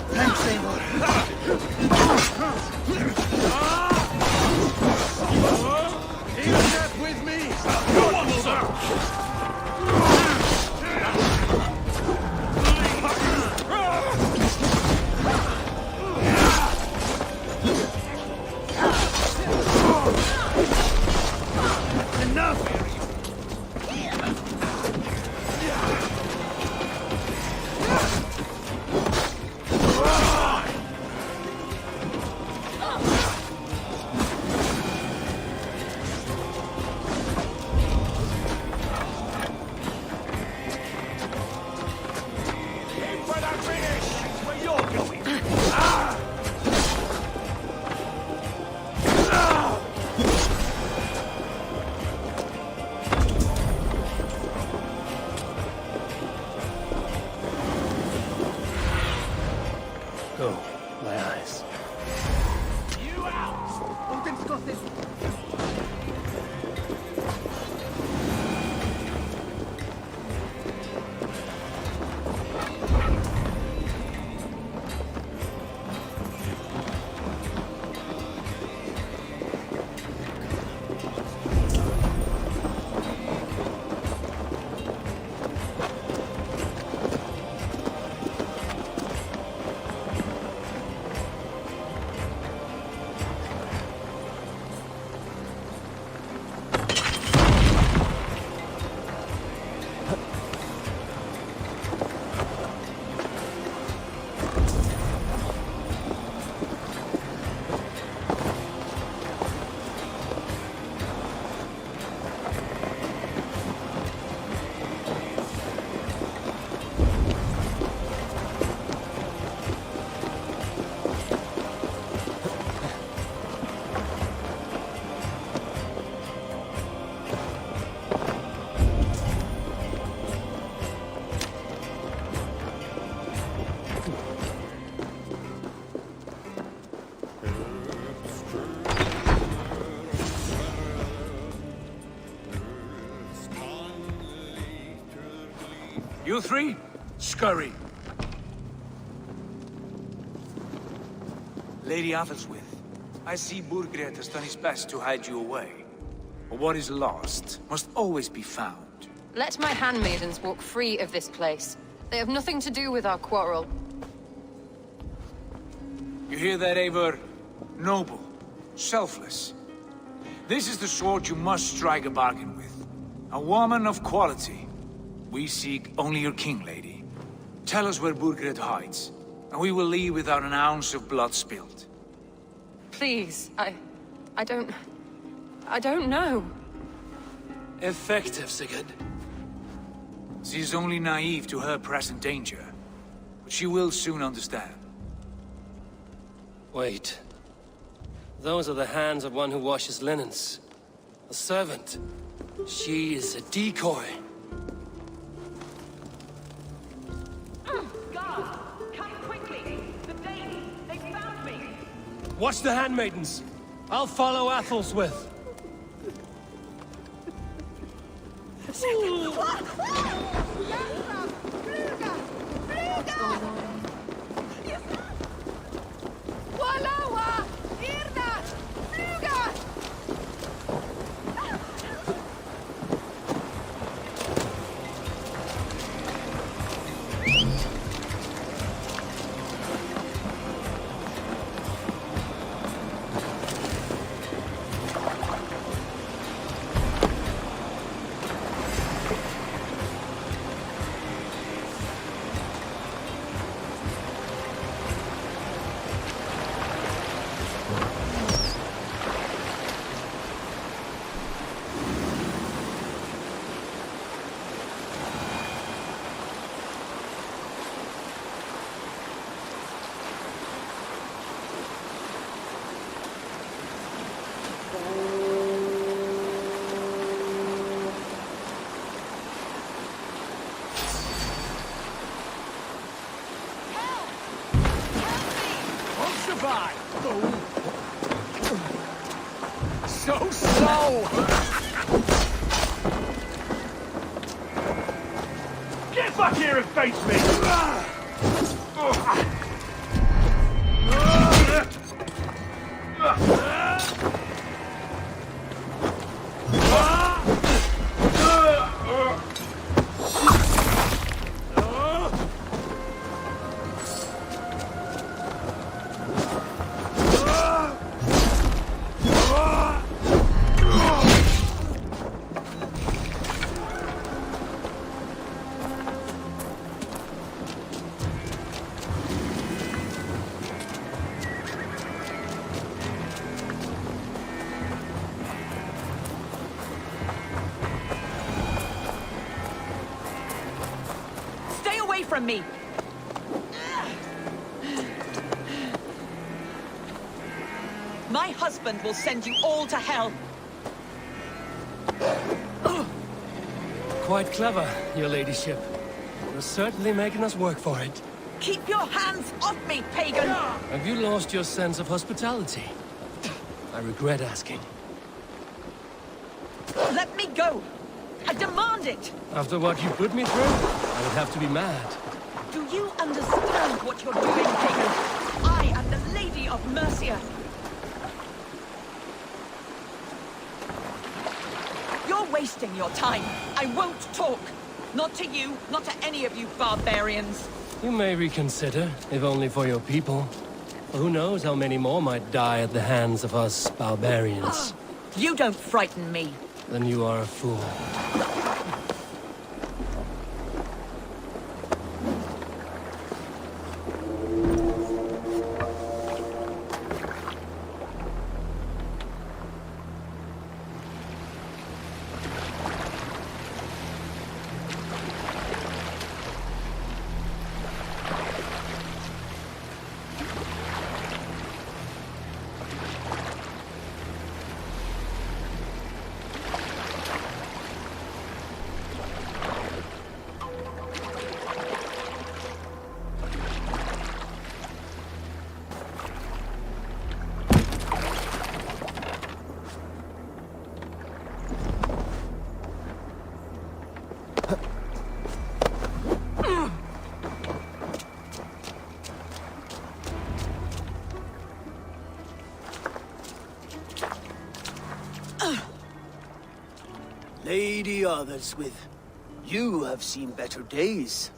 Speaker 11: Thanks, Eivor.
Speaker 3: Even that with me! Go on, sir! Enough!
Speaker 2: Go, my eyes.
Speaker 3: You out!
Speaker 11: Odin's got this.
Speaker 3: You three, scurry. Lady Athelswith, I see Burgred has done his best to hide you away. But what is lost must always be found.
Speaker 15: Let my handmaidens walk free of this place. They have nothing to do with our quarrel.
Speaker 3: You hear that, Eivor? Noble, selfless. This is the sword you must strike a bargain with. A woman of quality. We seek only your king, lady. Tell us where Burgred hides, and we will leave without an ounce of blood spilled.
Speaker 15: Please, I don't know.
Speaker 2: Effective, Sigurd.
Speaker 3: She is only naive to her present danger, but she will soon understand.
Speaker 2: Wait. Those are the hands of one who washes linens. A servant. She is a decoy.
Speaker 16: Guards, come quickly! The Danes, they found me!
Speaker 2: Watch the handmaidens. I'll follow Athelswith.
Speaker 5: so slow!
Speaker 4: Get back here and face me!
Speaker 16: Stay away from me! My husband will send you all to hell!
Speaker 2: Quite clever, your ladyship. You're certainly making us work for it.
Speaker 16: Keep your hands off me, pagan!
Speaker 2: Have you lost your sense of hospitality? I regret asking.
Speaker 16: Let me go! I demand it!
Speaker 2: After what you put me through, I would have to be mad.
Speaker 16: Do you understand what you're doing, pagan? I am the Lady of Mercia. You're wasting your time. I won't talk. Not to you, not to any of you barbarians.
Speaker 2: You may reconsider, if only for your people. Who knows how many more might die at the hands of us barbarians.
Speaker 16: You don't frighten me.
Speaker 2: Then you are a fool.
Speaker 7: Lady Otherswith, you have seen better days.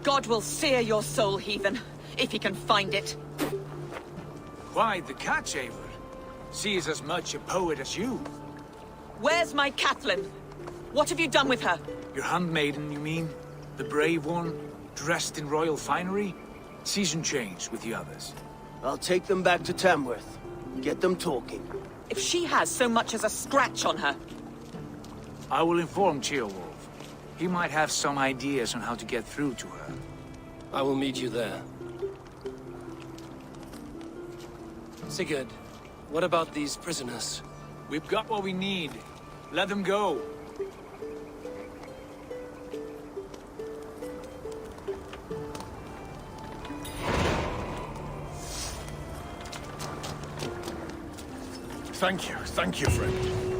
Speaker 16: God will sear your soul, heathen, if he can find it.
Speaker 3: Quite the catch, Eivor. She is as much a poet as you.
Speaker 16: Where's my Catelyn? What have you done with her?
Speaker 3: Your handmaiden, you mean? The brave one, dressed in royal finery? Season change with the others.
Speaker 7: I'll take them back to Tamworth. Get them talking.
Speaker 16: If she has so much as a scratch on her...
Speaker 3: I will inform Ceolwulf. He might have some ideas on how to get through to her.
Speaker 2: I will meet you there. Sigurd, what about these prisoners?
Speaker 3: We've got what we need. Let them go.
Speaker 14: Thank you, friend.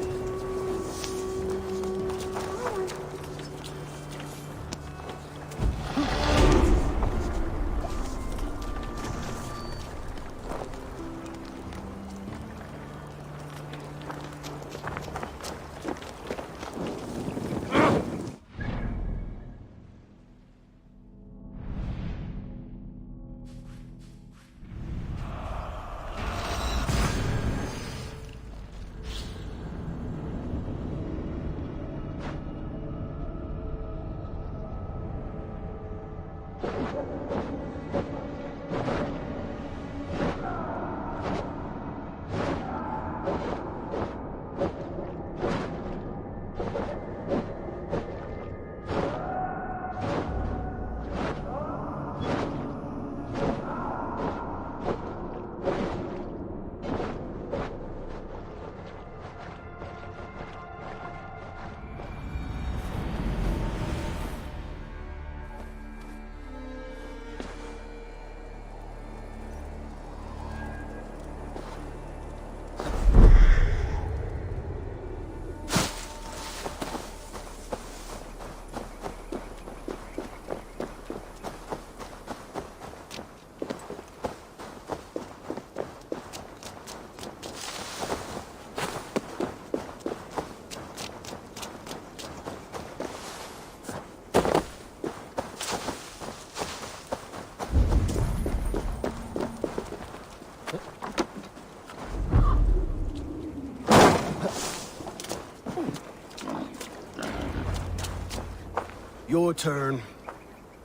Speaker 7: Your turn.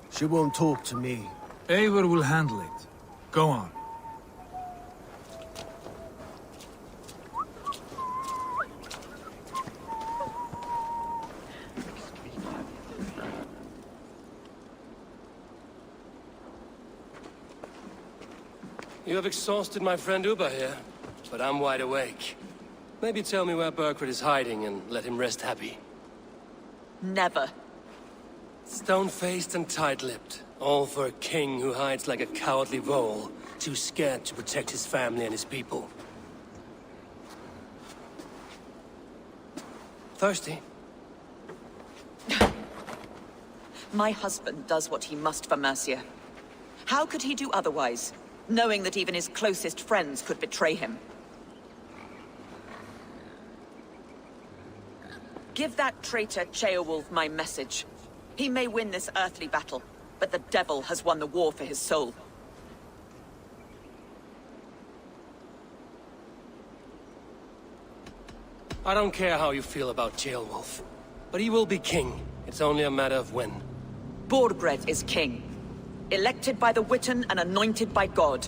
Speaker 7: She won't talk to me.
Speaker 3: Eivor will handle it. Go on.
Speaker 2: You have exhausted my friend Uba here, but I'm wide awake. Maybe tell me where Burkred is hiding and let him rest happy.
Speaker 16: Never.
Speaker 2: Stone-faced and tight-lipped. All for a king who hides like a cowardly vole, too scared to protect his family and his people. Thirsty?
Speaker 16: My husband does what he must for Mercia. How could he do otherwise, knowing that even his closest friends could betray him? Give that traitor Ceolwulf my message. He may win this earthly battle, but the devil has won the war for his soul.
Speaker 2: I don't care how you feel about Ceolwulf, but he will be king. It's only a matter of when.
Speaker 16: Borgred is king. Elected by the Witan and anointed by God.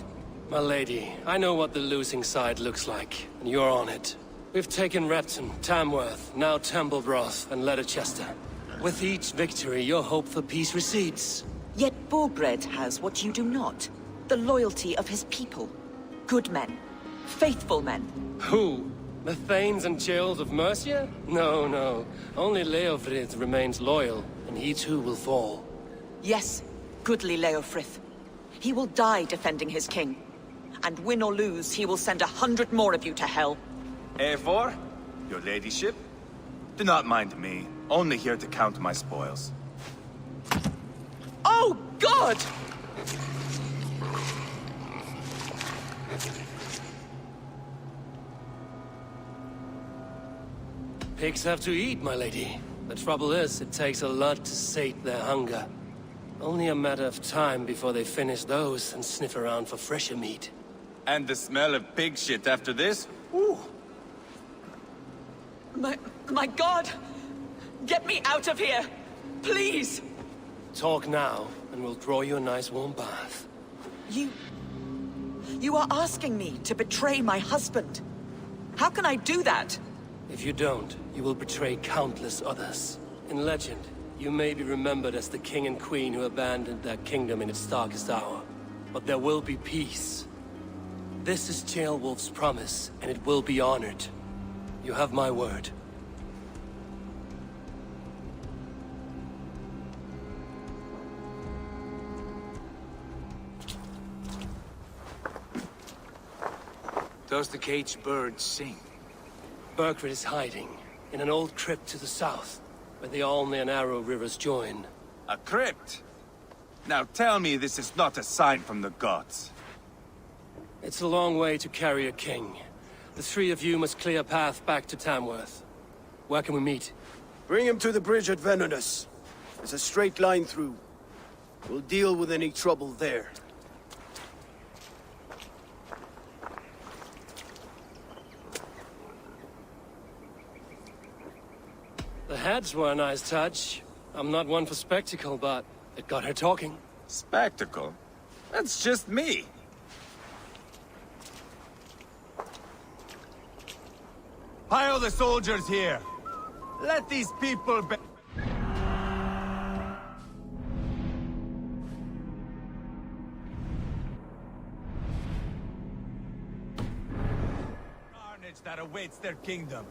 Speaker 2: My lady, I know what the losing side looks like, and you're on it. We've taken Repton, Tamworth, now Templebroth, and Leicester. With each victory, your hope for peace recedes.
Speaker 16: Yet Borgred has what you do not. The loyalty of his people. Good men. Faithful men.
Speaker 2: Who? The Thanes and Chills of Mercia? No, no. Only Leofrith remains loyal, and he too will fall.
Speaker 16: Yes, goodly Leofrith. He will die defending his king. And win or lose, he will send 100 more of you to hell.
Speaker 6: Eivor, your ladyship? Do not mind me. Only here to count my spoils.
Speaker 16: Oh, God!
Speaker 2: Pigs have to eat, my lady. The trouble is, it takes a lot to sate their hunger. Only a matter of time before they finish those and sniff around for fresher meat.
Speaker 6: And the smell of pig shit after this? Ooh.
Speaker 16: My God! Get me out of here! Please!
Speaker 2: Talk now, and we'll draw you a nice warm bath.
Speaker 16: You are asking me to betray my husband. How can I do that?
Speaker 2: If you don't, you will betray countless others. In legend, you may be remembered as the king and queen who abandoned their kingdom in its darkest hour. But there will be peace. This is Ceolwulf's promise, and it will be honored. You have my word.
Speaker 3: Does the caged bird sing?
Speaker 2: Burkred is hiding in an old crypt to the south, where the Alney and Arrow rivers join.
Speaker 6: A crypt? Now tell me this is not a sign from the gods.
Speaker 2: It's a long way to carry a king. The three of you must clear a path back to Tamworth. Where can we meet?
Speaker 7: Bring him to the bridge at Venonus. There's a straight line through. We'll deal with any trouble there.
Speaker 2: The heads were a nice touch. I'm not one for spectacle, but it got her talking.
Speaker 6: Spectacle? That's just me. Pile the soldiers here. Let these people be... carnage that awaits their kingdom.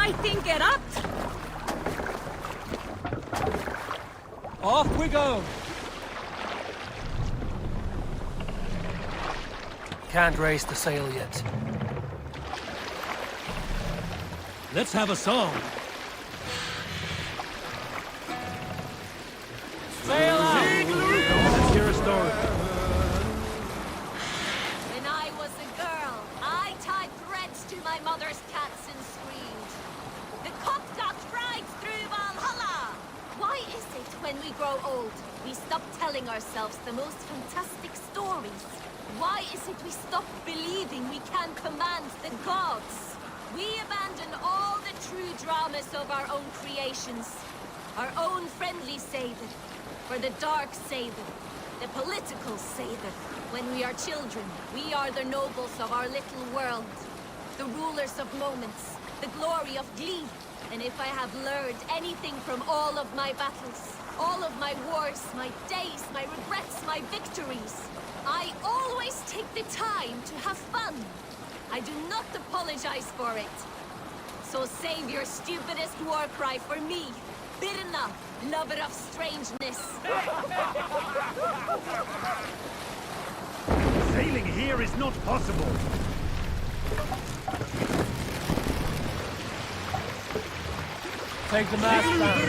Speaker 9: I think it up.
Speaker 2: Off we go! Can't raise the sail yet. Let's have a song. Sail out! Let's hear a story.
Speaker 9: When I was a girl, I tied threads to my mother's cats and screamed. The cock got fried through Valhalla! Why is it when we grow old, we stop telling ourselves the most fantastic stories? Why is it we stop believing we can command the gods? We abandon all the true dramas of our own creations. Our own friendly savior, for the dark savior, the political savior. When we are children, we are the nobles of our little world. The rulers of moments, the glory of glee. And if I have learned anything from all of my battles, all of my wars, my days, my regrets, my victories, I always take the time to have fun. I do not apologize for it. So save your stupidest war cry for me, Birna, lover of strangeness.
Speaker 17: Sailing here is not possible.
Speaker 2: Take the mast down.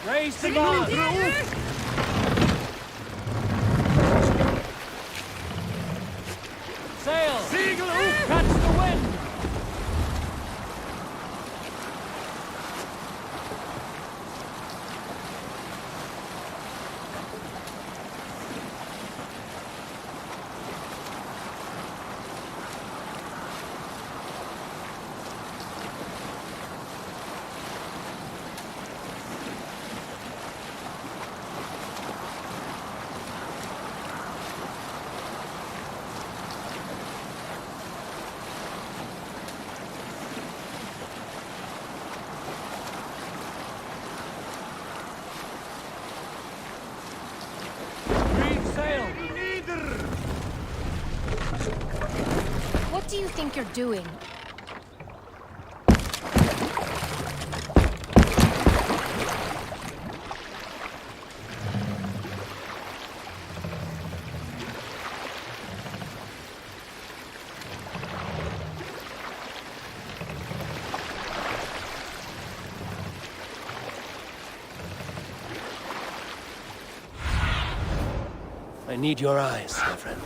Speaker 2: Raise the mast! Sail! Segel up! Catch the wind!
Speaker 9: What do you think you're doing?
Speaker 2: I need your eyes, my friend.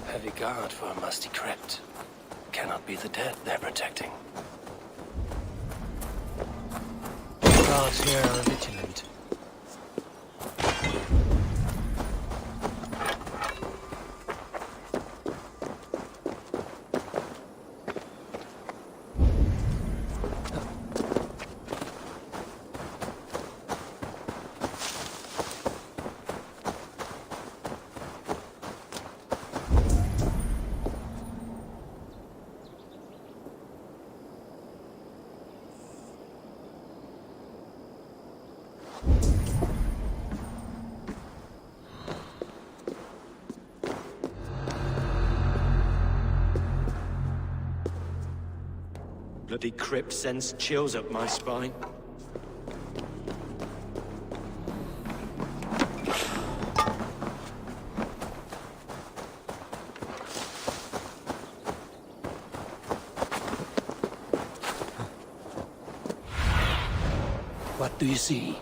Speaker 1: Heavy guard for a musty crypt. Cannot be the dead they're protecting.
Speaker 2: Guards here are vigilant.
Speaker 18: Bloody crypt sends chills up my spine.
Speaker 2: do you see?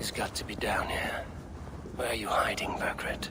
Speaker 2: He's got to be down here. Where are you hiding, Bergred?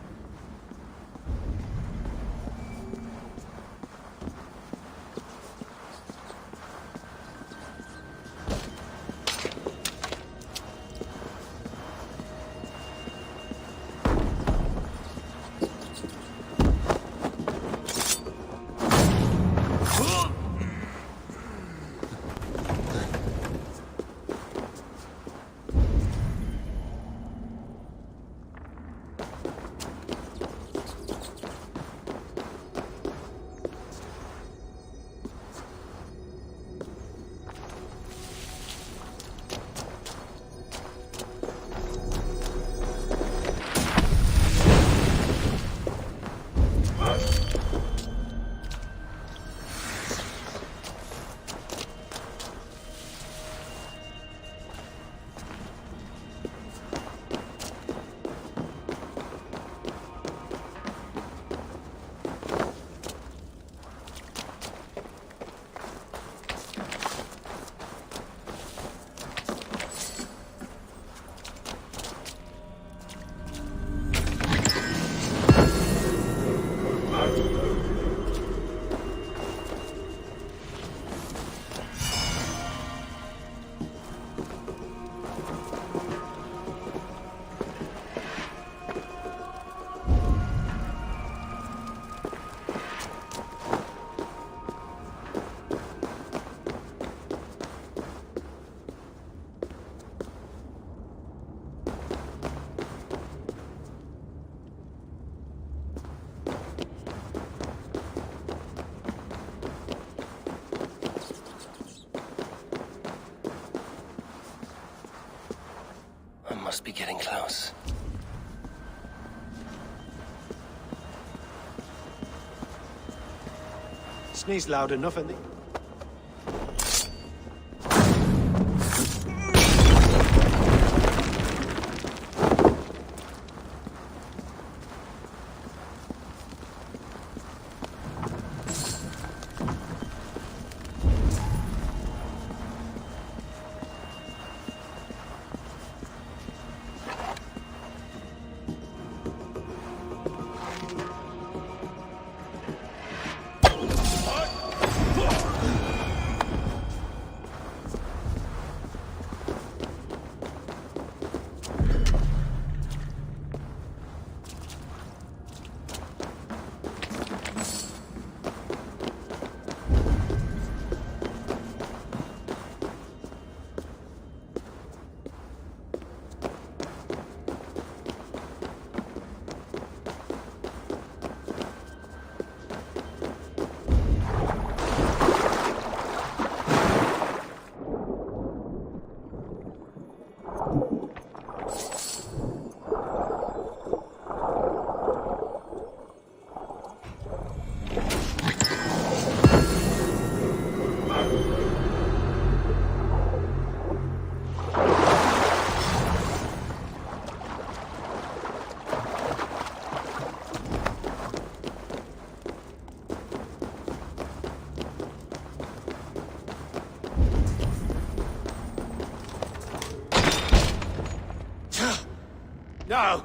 Speaker 2: Must be getting close.
Speaker 11: sneeze loud enough and
Speaker 4: No!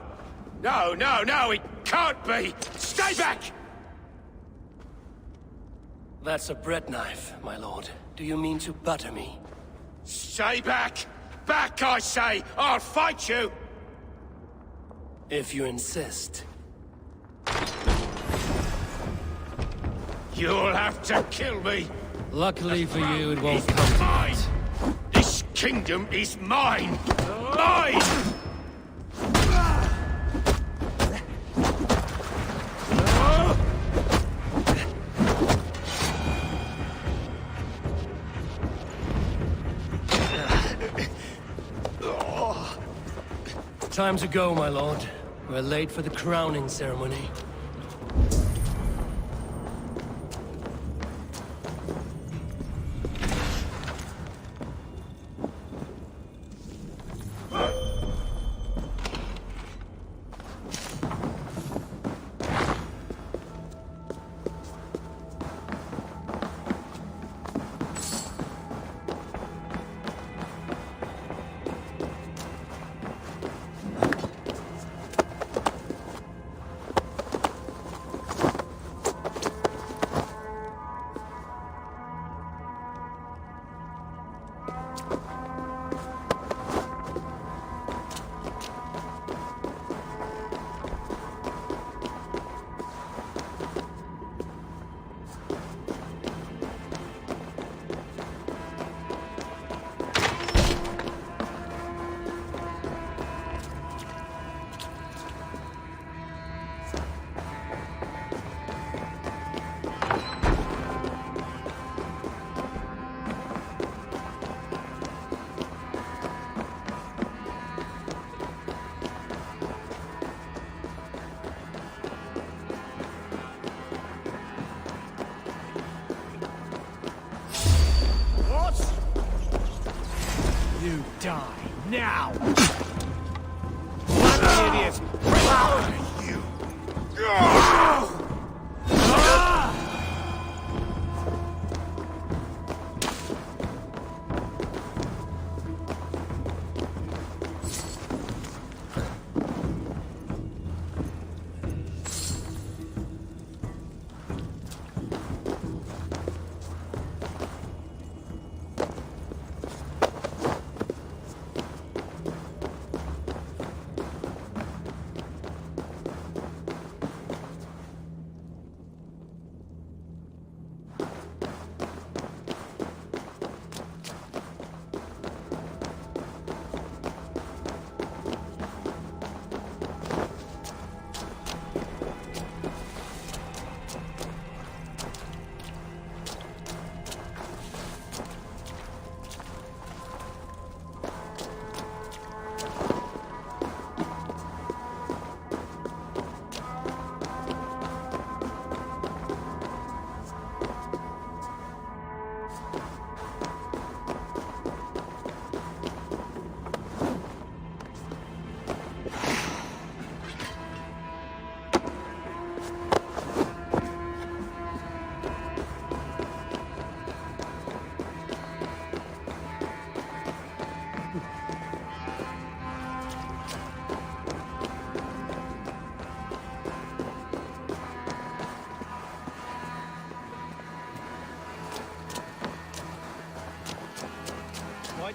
Speaker 4: No, no, no, it can't be! Stay back!
Speaker 2: That's a bread knife, my lord. Do you mean to butter me?
Speaker 4: Stay back! Back, I say! I'll fight you!
Speaker 2: If you insist.
Speaker 4: You'll have to kill me!
Speaker 2: Luckily for you, it won't come to
Speaker 4: mine!
Speaker 2: that.
Speaker 4: This kingdom is mine! Mine!
Speaker 2: Time to go, my lord. We're late for the crowning ceremony.
Speaker 17: You die now!
Speaker 4: Bloody idiots! How are you?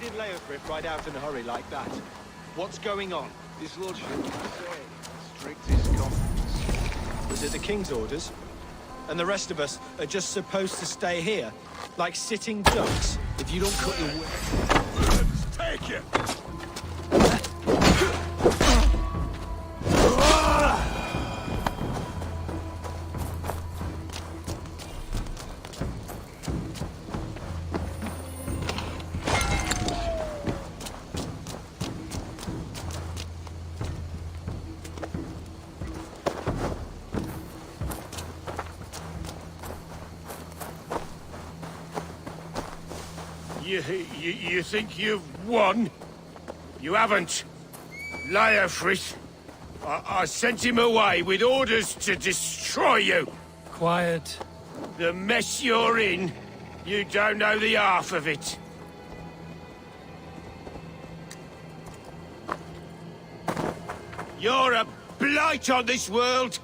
Speaker 11: did Leofrith ride out in a hurry like that? What's going on?
Speaker 18: His lordship would say, strict is confidence.
Speaker 11: Was it the king's orders? And the rest of us are just supposed to stay here, like sitting ducks?
Speaker 18: If you don't cut your way...
Speaker 5: Take you!
Speaker 4: You think you've won? You haven't. Leofrith. I sent him away with orders to destroy you.
Speaker 2: Quiet.
Speaker 4: The mess you're in, you don't know the half of it. You're a blight on this world.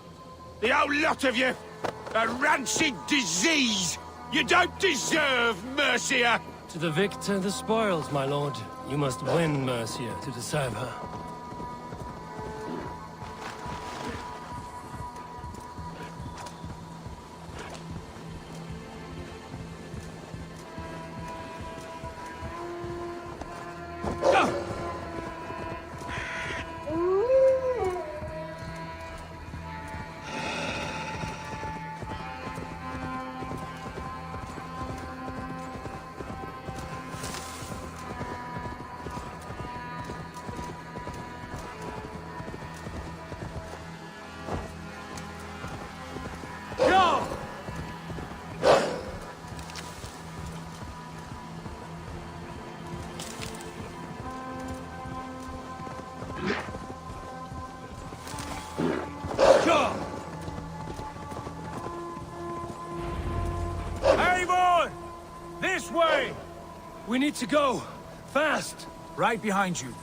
Speaker 4: The whole lot of you. A rancid disease. You don't deserve Mercia.
Speaker 2: To the victor, the spoils, my lord. You must win Mercia to deserve her.
Speaker 3: This way!
Speaker 2: We need to go. Fast!
Speaker 3: Right behind you.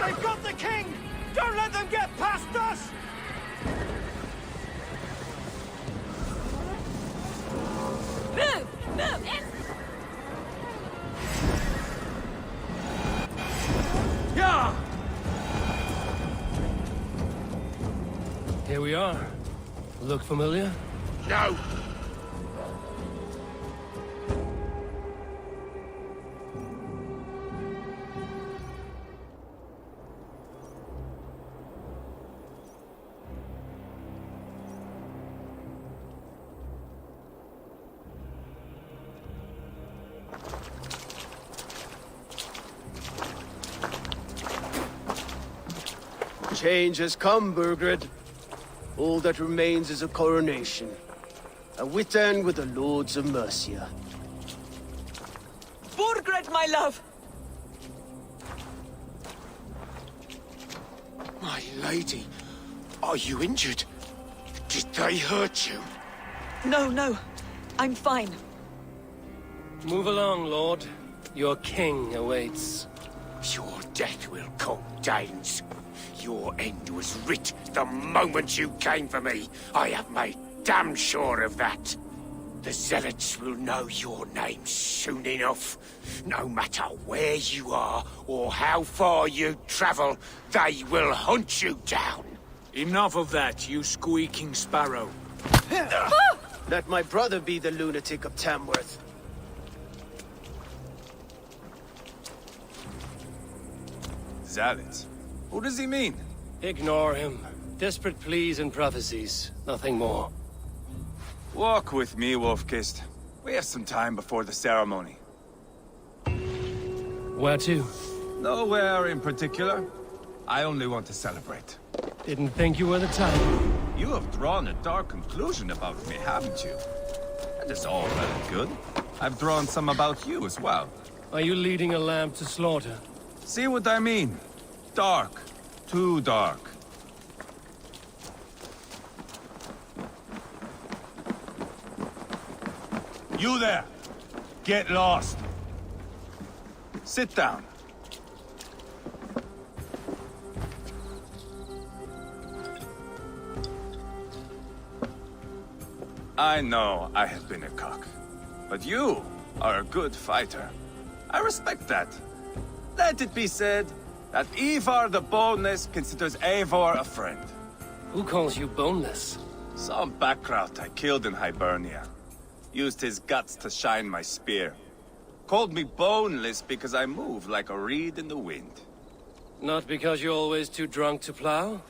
Speaker 11: They've got the king! Don't let them get past us!
Speaker 9: Move! Move!
Speaker 2: Yeah! Here we are. Look familiar?
Speaker 4: No!
Speaker 7: Change has come, Burgred. All that remains is a coronation. A witan with the Lords of Mercia.
Speaker 16: Burgred, my love!
Speaker 4: My lady, are you injured? Did they hurt you?
Speaker 16: No, no. I'm fine.
Speaker 2: Move along, Lord. Your king awaits.
Speaker 4: Your death will come, Danes. Your end was writ the moment you came for me. I have made damn sure of that. The Zealots will know your name soon enough. No matter where you are or how far you travel, they will hunt you down.
Speaker 3: Enough of that, you squeaking sparrow.
Speaker 7: Let my brother be the lunatic of Tamworth.
Speaker 6: zealots. Who does he mean?
Speaker 2: Ignore him. Desperate pleas and prophecies, nothing more.
Speaker 6: Walk with me, Wolfkist. We have some time before the ceremony.
Speaker 2: Where to?
Speaker 6: Nowhere in particular. I only want to celebrate.
Speaker 2: Didn't think you were the type.
Speaker 6: You have drawn a dark conclusion about me, haven't you? That is all well and good. I've drawn some about you as well.
Speaker 2: Are you leading a lamb to slaughter?
Speaker 6: See what I mean? Dark. Too dark. You there! Get lost! Sit down. I know I have been a cock, but you are a good fighter. I respect that. Let it be said that Ivar the Boneless considers Eivor a friend.
Speaker 2: Who calls you boneless?
Speaker 6: Some background I killed in Hibernia. Used his guts to shine my spear. Called me boneless because I move like a reed in the wind.
Speaker 2: Not because you're always too drunk to plow?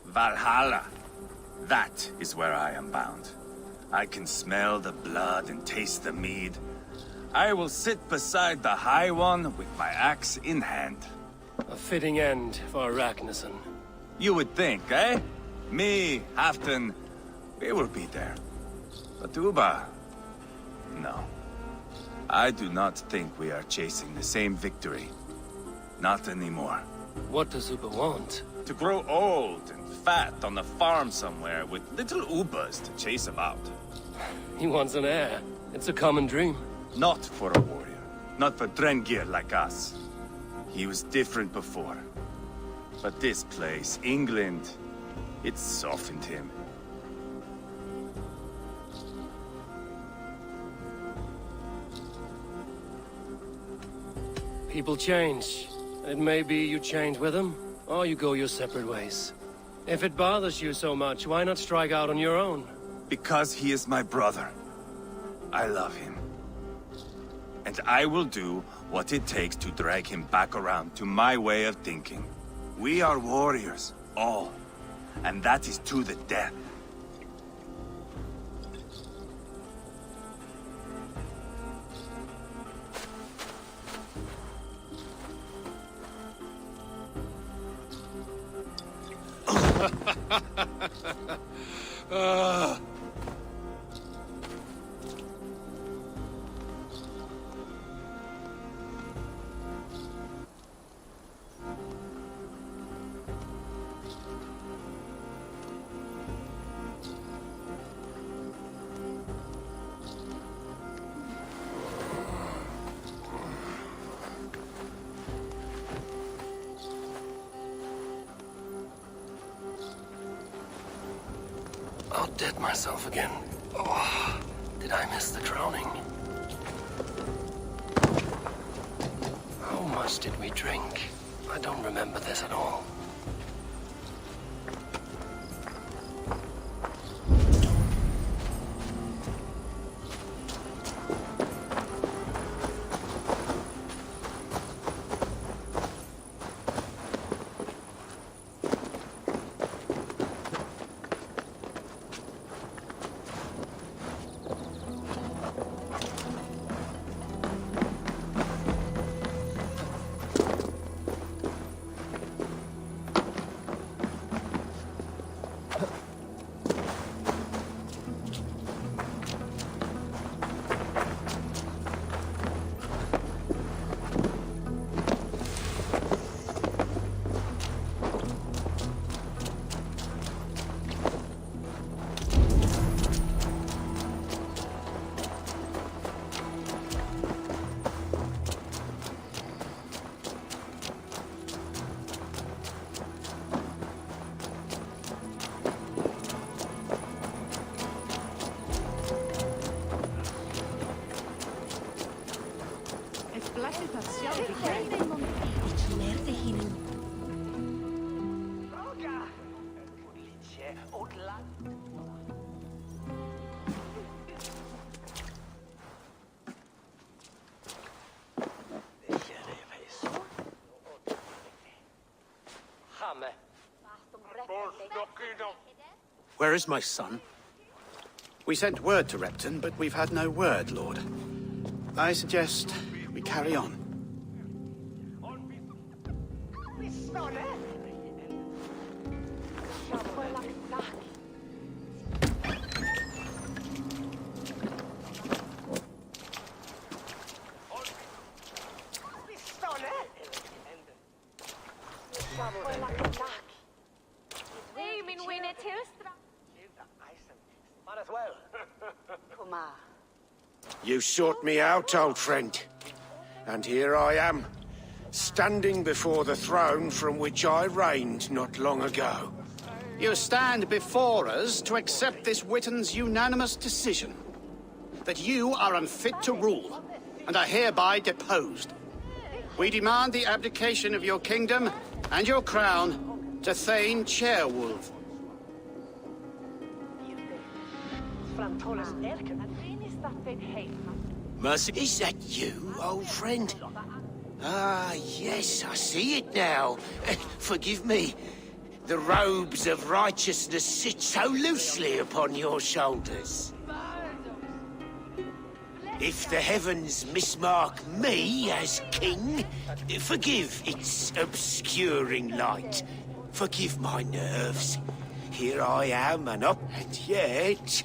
Speaker 6: Valhalla. That is where I am bound. I can smell the blood and taste the mead. I will sit beside the High One with my axe in hand.
Speaker 2: A fitting end for Ragnarsson.
Speaker 6: You would think, eh? Me, Halfdan, we will be there. But Uba... no. I do not think we are chasing the same victory. Not anymore.
Speaker 2: What does Uba want?
Speaker 6: To grow old and fat on a farm somewhere with little Ubas to chase about.
Speaker 2: He wants an heir. It's a common dream.
Speaker 6: Not for a warrior. Not for Drengir like us. He was different before. But this place, England, it softened him.
Speaker 2: People change. It may be you change with them, or you go your separate ways. If it bothers you so much, why not strike out on your own?
Speaker 6: Because he is my brother. I love him. And I will do what it takes to drag him back around to my way of thinking. We are warriors, all. And that is to the death.
Speaker 1: Outdid myself again. Oh, did I miss the drowning? How much did we drink? I don't remember this at all.
Speaker 8: Where is my son?
Speaker 19: We sent word to Repton, but we've had no word, Lord. I suggest we carry on.
Speaker 4: You sought me out, old friend. And here I am, standing before the throne from which I reigned not long ago.
Speaker 19: You stand before us to accept this Witten's unanimous decision. That you are unfit to rule, and are hereby deposed. We demand the abdication of your kingdom and your crown to Thane Ceolwulf.
Speaker 4: Mercy, is that you, old friend? Ah, yes, I see it now. Forgive me. The robes of righteousness sit so loosely upon your shoulders. If the heavens mismark me as king, forgive its obscuring light. Forgive my nerves. Here I am and up, and yet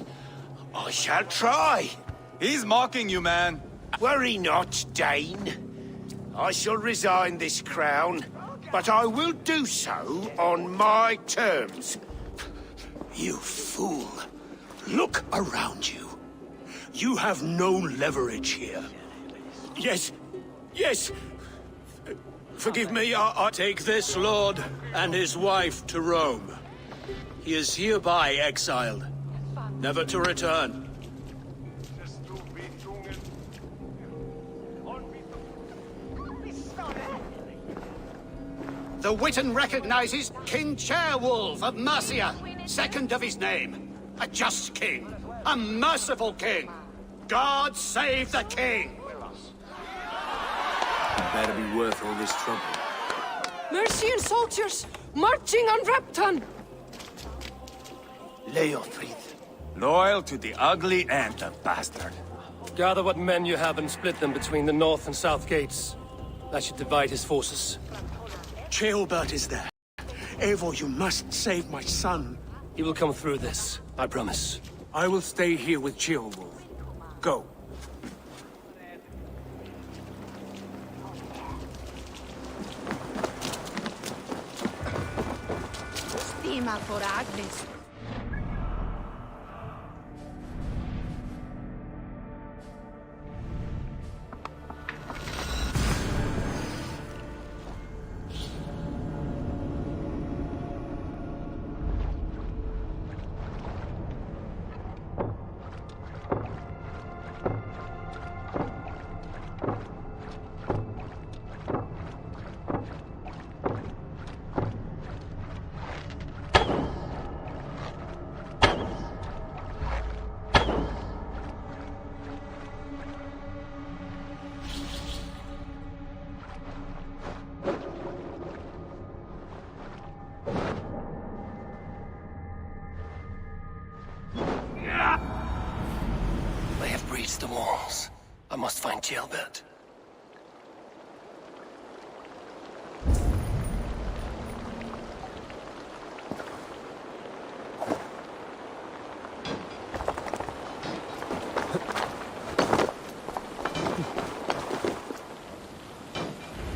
Speaker 4: I shall try.
Speaker 6: He's mocking you, man.
Speaker 4: Worry not, Dane. I shall resign this crown, but I will do so on my terms.
Speaker 8: You fool. Look around you. You have no leverage here.
Speaker 4: Yes, yes. Forgive me, I
Speaker 8: take this lord and his wife to Rome. He is hereby exiled, never to return.
Speaker 19: The Witten recognizes King Ceolwulf of Mercia, second of his name. A just king, a merciful king. God save the king!
Speaker 8: Better be worth all this trouble.
Speaker 10: Mercian soldiers marching on Repton!
Speaker 4: Leofrid.
Speaker 6: Loyal to the ugly and the bastard.
Speaker 2: Gather what men you have and split them between the north and south gates. That should divide his forces.
Speaker 8: Ceolbert is there. Eivor, you must save my son.
Speaker 2: He will come through this, I promise.
Speaker 8: I will stay here with Ceolwulf. Go.
Speaker 9: Stima for Agnes.
Speaker 1: They have breached the walls. I must find Ceolbert.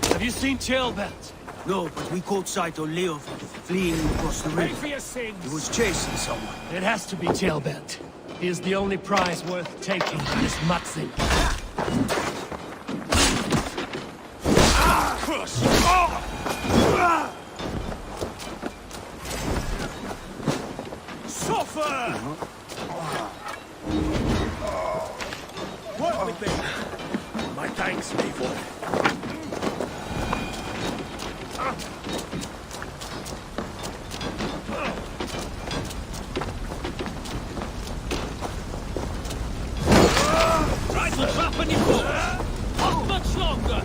Speaker 2: Have you seen Ceolbert?
Speaker 7: No, but we caught sight of Leofrid fleeing across the
Speaker 3: Pay
Speaker 7: river.
Speaker 3: for your sins!
Speaker 7: He was chasing someone.
Speaker 2: It has to be Ceolbert. He is the only prize worth taking in this mutzing.
Speaker 3: Suffer! Work with me!
Speaker 8: My thanks, Eivor.
Speaker 3: Try to sharpen your force! Not much longer!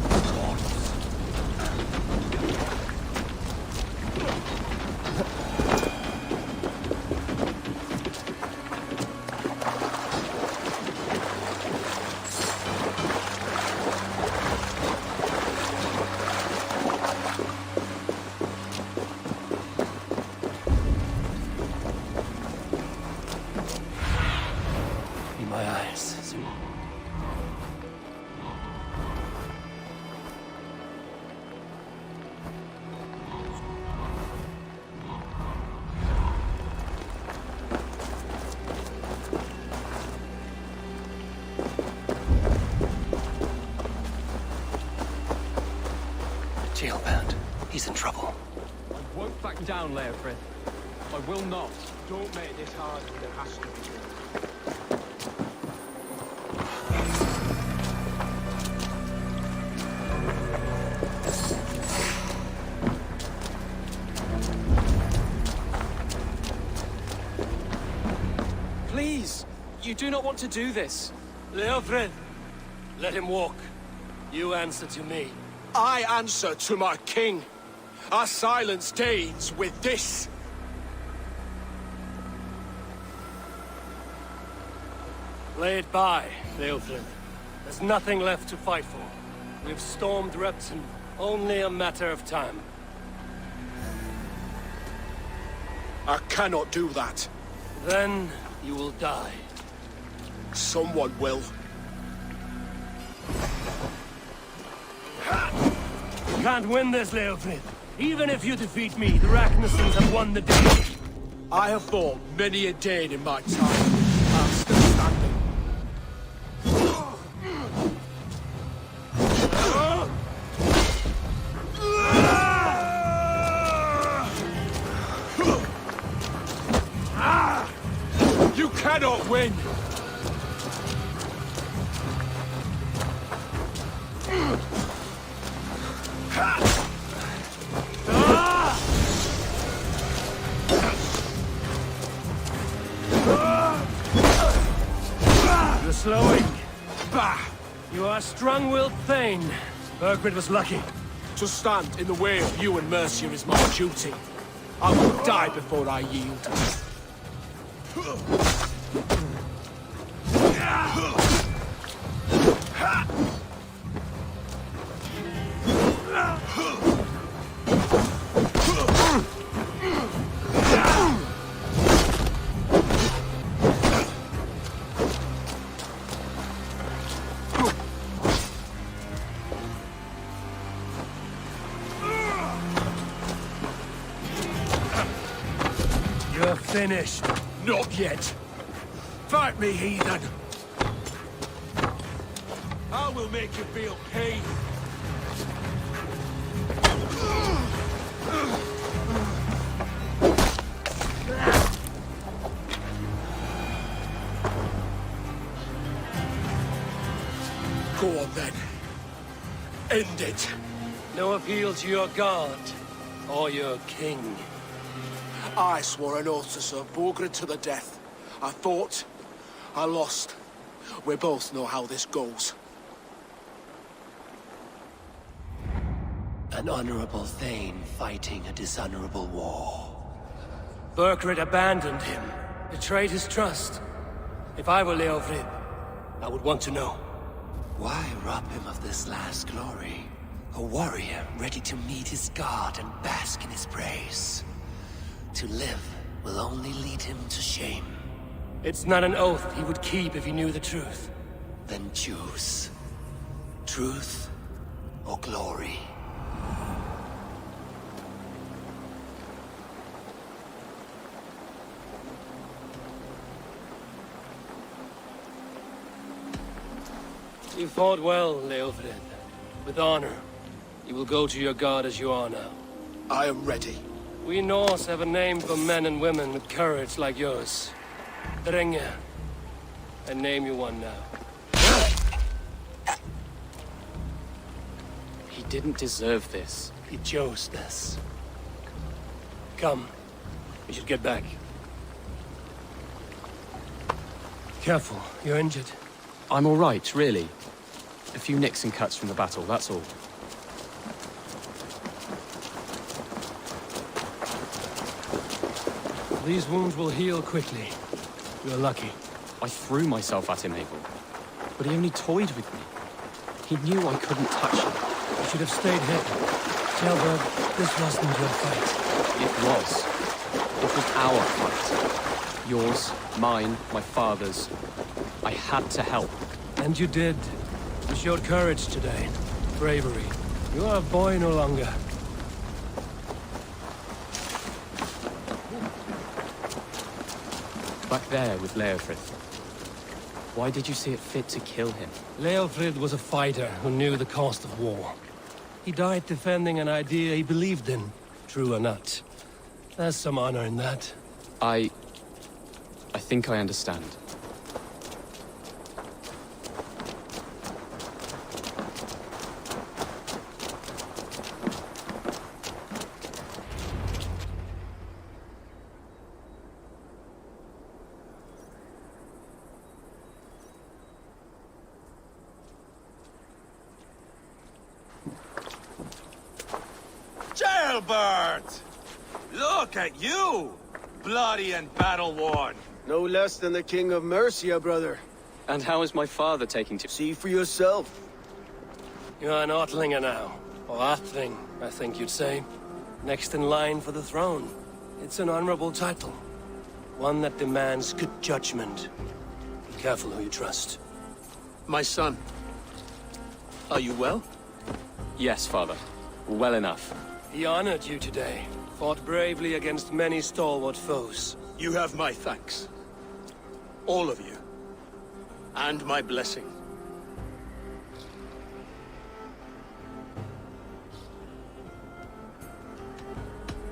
Speaker 1: my eyes soon. Jailbound. He's in trouble.
Speaker 17: I won't back down, Leofrith. I will not.
Speaker 3: Don't make this harder than it has to be.
Speaker 2: Please! You do not want to do this.
Speaker 4: Leofrith, let him walk. You answer to me.
Speaker 5: I answer to my king. I silence Danes with this.
Speaker 2: Lay it by, Leofrith. There's nothing left to fight for. We've stormed Repton. Only a matter of time.
Speaker 5: I cannot do that.
Speaker 2: Then you will die.
Speaker 5: Someone will.
Speaker 2: You can't win this, Leofrith. Even if you defeat me, the Ragnarsons have won the day.
Speaker 5: I have fought many a Dane in my time. I'm still standing. You cannot win!
Speaker 2: You're slowing. Bah! You are a strong-willed thane. Burgred was lucky.
Speaker 5: To stand in the way of you and Mercia is my duty. I will die before I yield.
Speaker 2: You're finished.
Speaker 5: Not yet. Fight me, heathen. I will make you feel pain. Go on then. End it.
Speaker 2: No appeal to your god or your king.
Speaker 5: I swore an oath to serve Borgred to the death. I fought. I lost. We both know how this goes.
Speaker 1: An honorable thane fighting a dishonorable war.
Speaker 2: Burgred abandoned him, betrayed his trust. If I were Leofrith, I would want to know.
Speaker 1: Why rob him of this last glory? A warrior ready to meet his god and bask in his praise. To live will only lead him to shame.
Speaker 2: It's not an oath he would keep if he knew the truth.
Speaker 1: Then choose. Truth or glory.
Speaker 2: You fought well, Leofrith. With honor. You will go to your god as you are now.
Speaker 5: I am ready.
Speaker 2: We Norse have a name for men and women with courage like yours. Drenge. I name you one now.
Speaker 13: He didn't deserve this.
Speaker 2: He chose this. Come. We should get back. Careful, you're injured.
Speaker 13: I'm all right, really. A few nicks and cuts from the battle, that's all.
Speaker 2: These wounds will heal quickly. You're lucky.
Speaker 13: I threw myself at him, Abel. But he only toyed with me. He knew I couldn't touch him.
Speaker 2: You should have stayed hid. Kjellberg, this wasn't your fight.
Speaker 13: It was. It was our fight. Yours, mine, my father's. I had to help.
Speaker 2: And you did. You showed courage today. Bravery. You are a boy no longer.
Speaker 13: Back there with Leofrith. Why did you see it fit to kill him?
Speaker 2: Leofrid was a fighter who knew the cost of war. He died defending an idea he believed in, true or not. There's some honor in that.
Speaker 13: I think I understand.
Speaker 6: Jailbird! Look at you! Bloody and battle-worn.
Speaker 7: No less than the King of Mercia, brother.
Speaker 13: And how is my father taking to...
Speaker 7: See for yourself.
Speaker 2: You're an Ortlinger now. Or Athling, I think you'd say. Next in line for the throne. It's an honorable title. One that demands good judgment. Be careful who you trust.
Speaker 8: My son. Are you well?
Speaker 13: Yes, father. Well enough.
Speaker 2: He honored you today. Fought bravely against many stalwart foes.
Speaker 8: You have my thanks. All of you. And my blessing.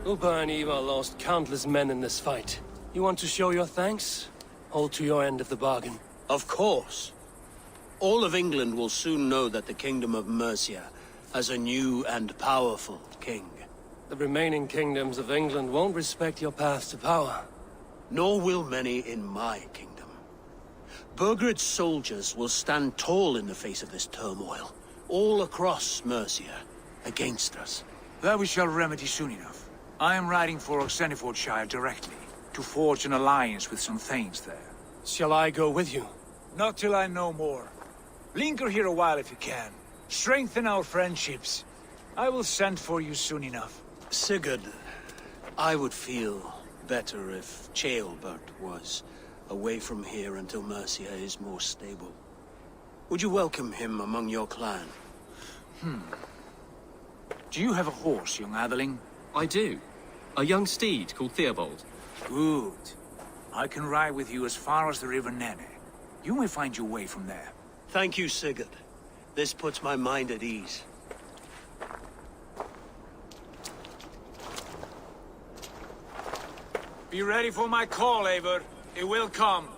Speaker 2: Upa and Eva lost countless men in this fight. You want to show your thanks? Hold to your end of the bargain.
Speaker 8: Of course. All of England will soon know that the Kingdom of Mercia has a new and powerful king.
Speaker 2: The remaining kingdoms of England won't respect your path to power.
Speaker 8: Nor will many in my kingdom. Burgred's soldiers will stand tall in the face of this turmoil, all across Mercia, against us.
Speaker 3: That we shall remedy soon enough. I am riding for Oxenifordshire directly, to forge an alliance with some thanes there.
Speaker 2: Shall I go with you?
Speaker 3: Not till I know more. Linger here a while if you can. Strengthen our friendships. I will send for you soon enough.
Speaker 8: Sigurd, I would feel better if Ceolbert was away from here until Mercia is more stable. Would you welcome him among your clan?
Speaker 3: Do you have a horse, young Atheling?
Speaker 13: I do. A young steed called Theobald.
Speaker 3: Good. I can ride with you as far as the River Nene. You may find your way from there.
Speaker 8: Thank you, Sigurd. This puts my mind at ease.
Speaker 3: Be ready for my call, Eivor. It will come.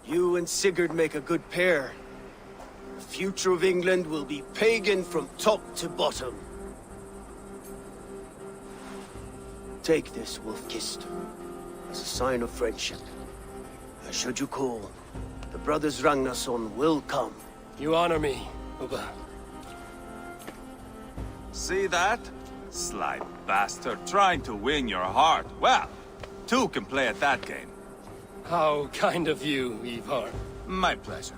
Speaker 7: You and Sigurd make a good pair. The future of England will be pagan from top to bottom. Take this, Wolf-Kissed, as a sign of friendship. And should you call, the brothers Ragnarsson will come.
Speaker 2: You honor me, Upa.
Speaker 20: See that? Sly bastard, trying to win your heart. Well, two can play at that game.
Speaker 2: How kind of you, Ivar.
Speaker 20: My pleasure.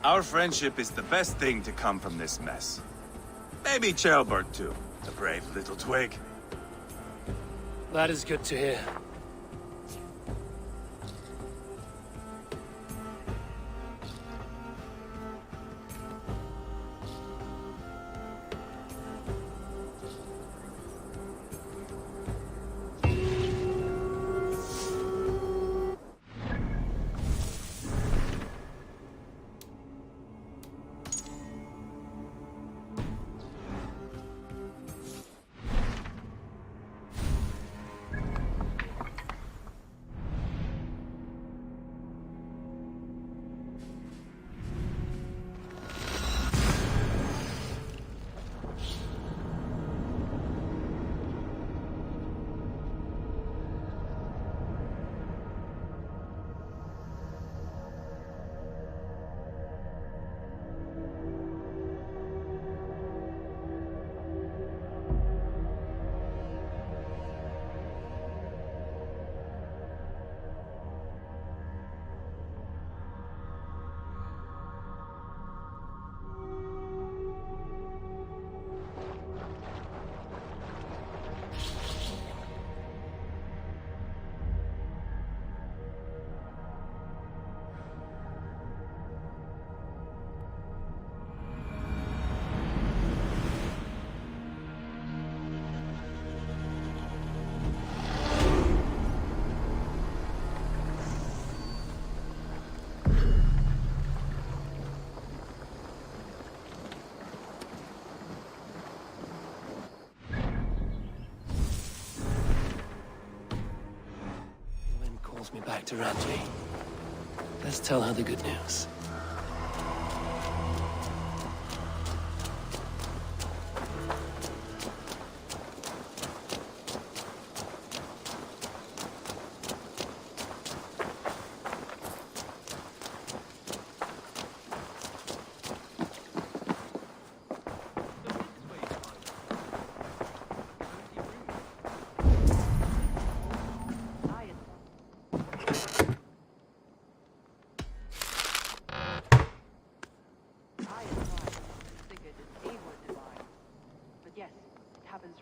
Speaker 20: Our friendship is the best thing to come from this mess. Maybe Ceolbert too, the brave little twig.
Speaker 2: That is good to hear. back to Radley. Let's tell her the good news.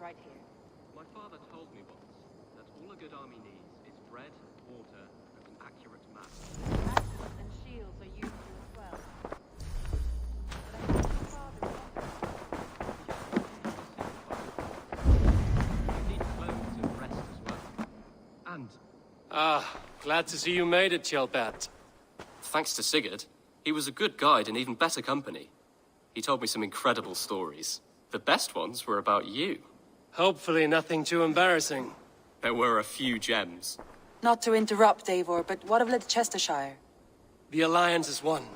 Speaker 15: Right here.
Speaker 13: My father told me once that all a good army needs is bread, water, and an accurate map.
Speaker 15: Axes and shields are used here as well.
Speaker 13: You need clothes and rest as well. And...
Speaker 2: glad to see you made it, Chelbat.
Speaker 13: thanks to Sigurd, he was a good guide and even better company. He told me some incredible stories. The best ones were about you.
Speaker 2: Hopefully nothing too embarrassing.
Speaker 13: There were a few gems.
Speaker 10: Not to interrupt, Eivor, but what of Leicestershire?
Speaker 2: The Alliance is one.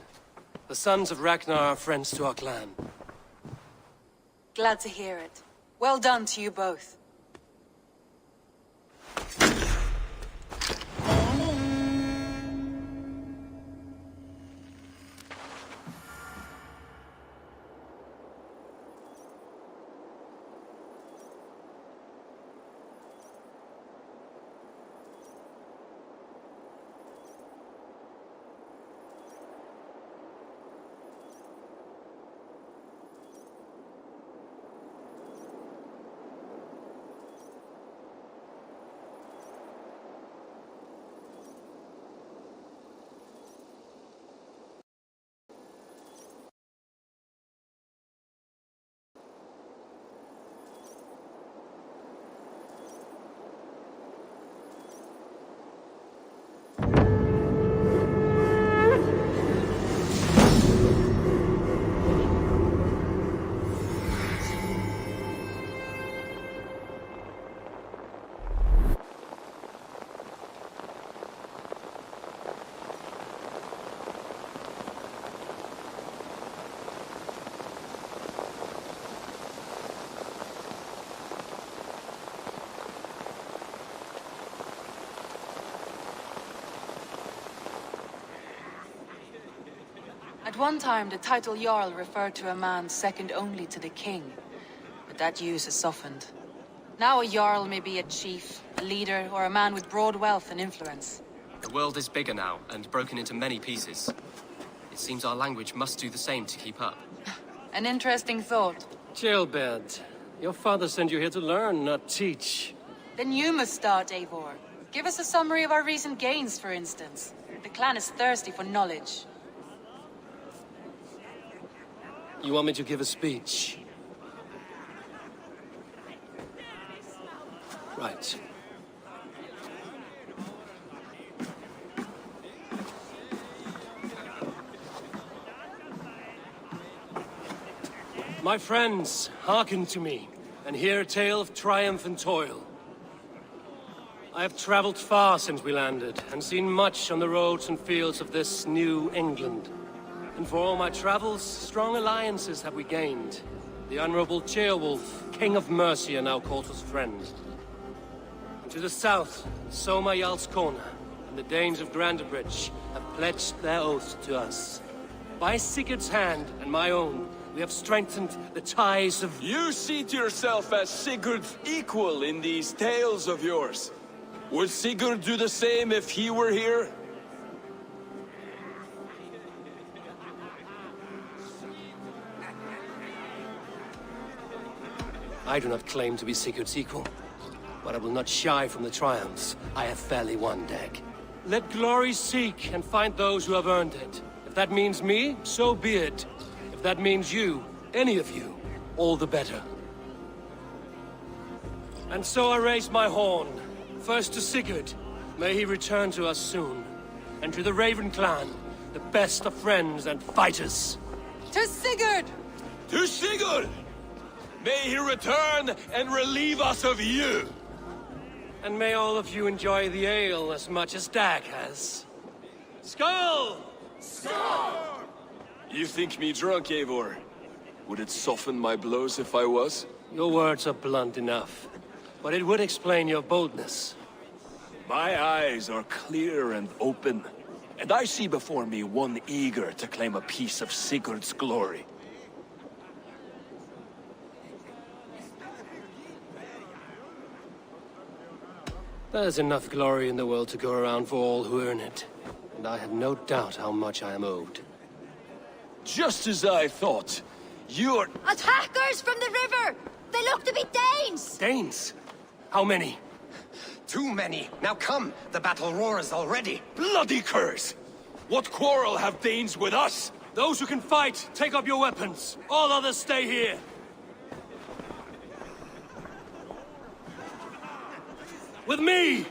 Speaker 2: The sons of Ragnar are friends to our clan.
Speaker 10: Glad to hear it. Well done to you both. At one time, the title Jarl referred to a man second only to the king. But that use has softened. Now a Jarl may be a chief, a leader, or a man with broad wealth and influence.
Speaker 13: The world is bigger now, and broken into many pieces. It seems our language must do the same to keep up.
Speaker 10: An interesting thought.
Speaker 2: Chelbat, your father sent you here to learn, not teach.
Speaker 10: Then you must start, Eivor. Give us a summary of our recent gains, for instance. The clan is thirsty for knowledge.
Speaker 2: You want me to give a speech? Right. My friends, hearken to me, and hear a tale of triumph and toil. I have traveled far since we landed, and seen much on the roads and fields of this new England. And for all my travels, strong alliances have we gained. The Honorable Ceolwulf, King of Mercia, now calls us friend. And to the south, Soma Jarlskona and the Danes of Grandebridge have pledged their oath to us. By Sigurd's hand and my own, we have strengthened the ties of...
Speaker 12: You seat yourself as Sigurd's equal in these tales of yours. Would Sigurd do the same if he were here?
Speaker 2: I do not claim to be Sigurd's equal, but I will not shy from the triumphs I have fairly won, Dag. Let glory seek and find those who have earned it. If that means me, so be it. If that means you, any of you, all the better. And so I raise my horn, first to Sigurd, may he return to us soon, and to the Raven clan, the best of friends and fighters.
Speaker 10: To Sigurd!
Speaker 12: To Sigurd! May he return and relieve us of you!
Speaker 2: And may all of you enjoy the ale as much as Dag has. Skull!
Speaker 12: Skull! You think me drunk, Eivor? Would it soften my blows if I was?
Speaker 2: Your words are blunt enough, but it would explain your boldness.
Speaker 12: My eyes are clear and open, and I see before me one eager to claim a piece of Sigurd's glory.
Speaker 2: There's enough glory in the world to go around for all who earn it, and I have no doubt how much I am owed.
Speaker 12: Just as I thought. You're...
Speaker 9: Attackers from the river! They look to be Danes!
Speaker 2: Danes? How many?
Speaker 1: Too many. Now come, the battle roars already.
Speaker 12: Bloody curse! What quarrel have Danes with us?
Speaker 2: Those who can fight, take up your weapons. All others stay here. With me!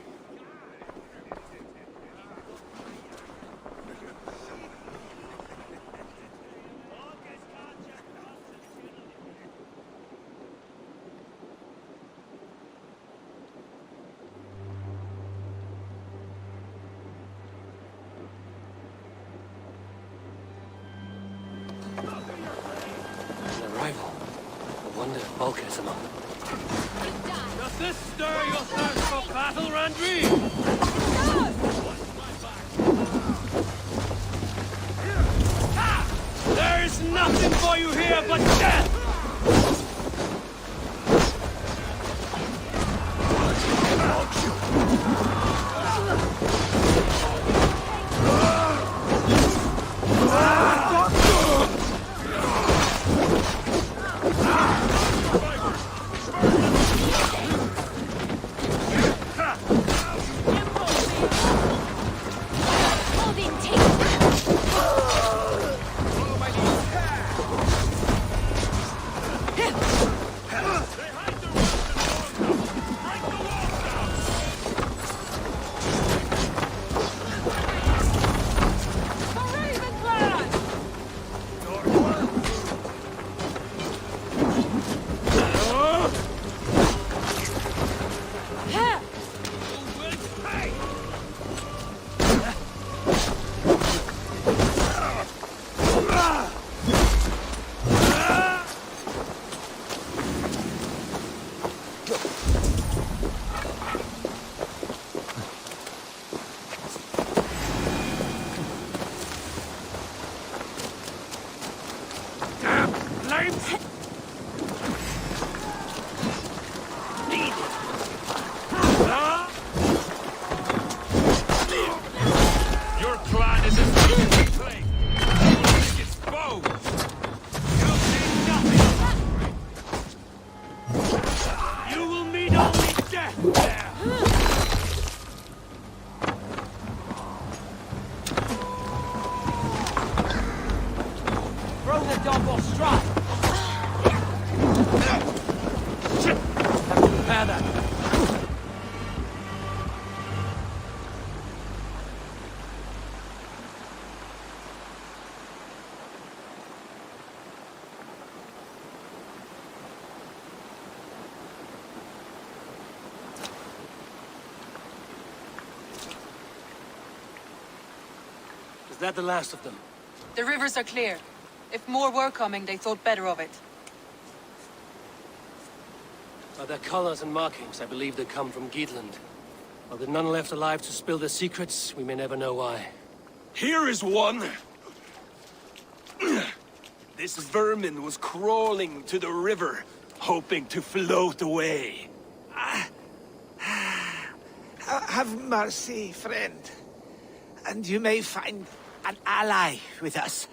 Speaker 2: An arrival. I wonder if Volker is among them. Does this stir your thirst for battle, Randri? There is nothing for you here but death!
Speaker 12: Your clan is as weak as a plague. It's exposed. You'll see nothing.
Speaker 2: You will meet only death there!
Speaker 10: Throw the dog or strike!
Speaker 2: Prepare that. Is that the last of them?
Speaker 10: The rivers are clear. If more were coming, they thought better of it.
Speaker 2: By their colors and markings, I believe they come from Geatland. While there are none left alive to spill their secrets, we may never know why.
Speaker 12: Here is one. This vermin was crawling to the river, hoping to float away.
Speaker 11: Have mercy, friend. And you may find an ally with us.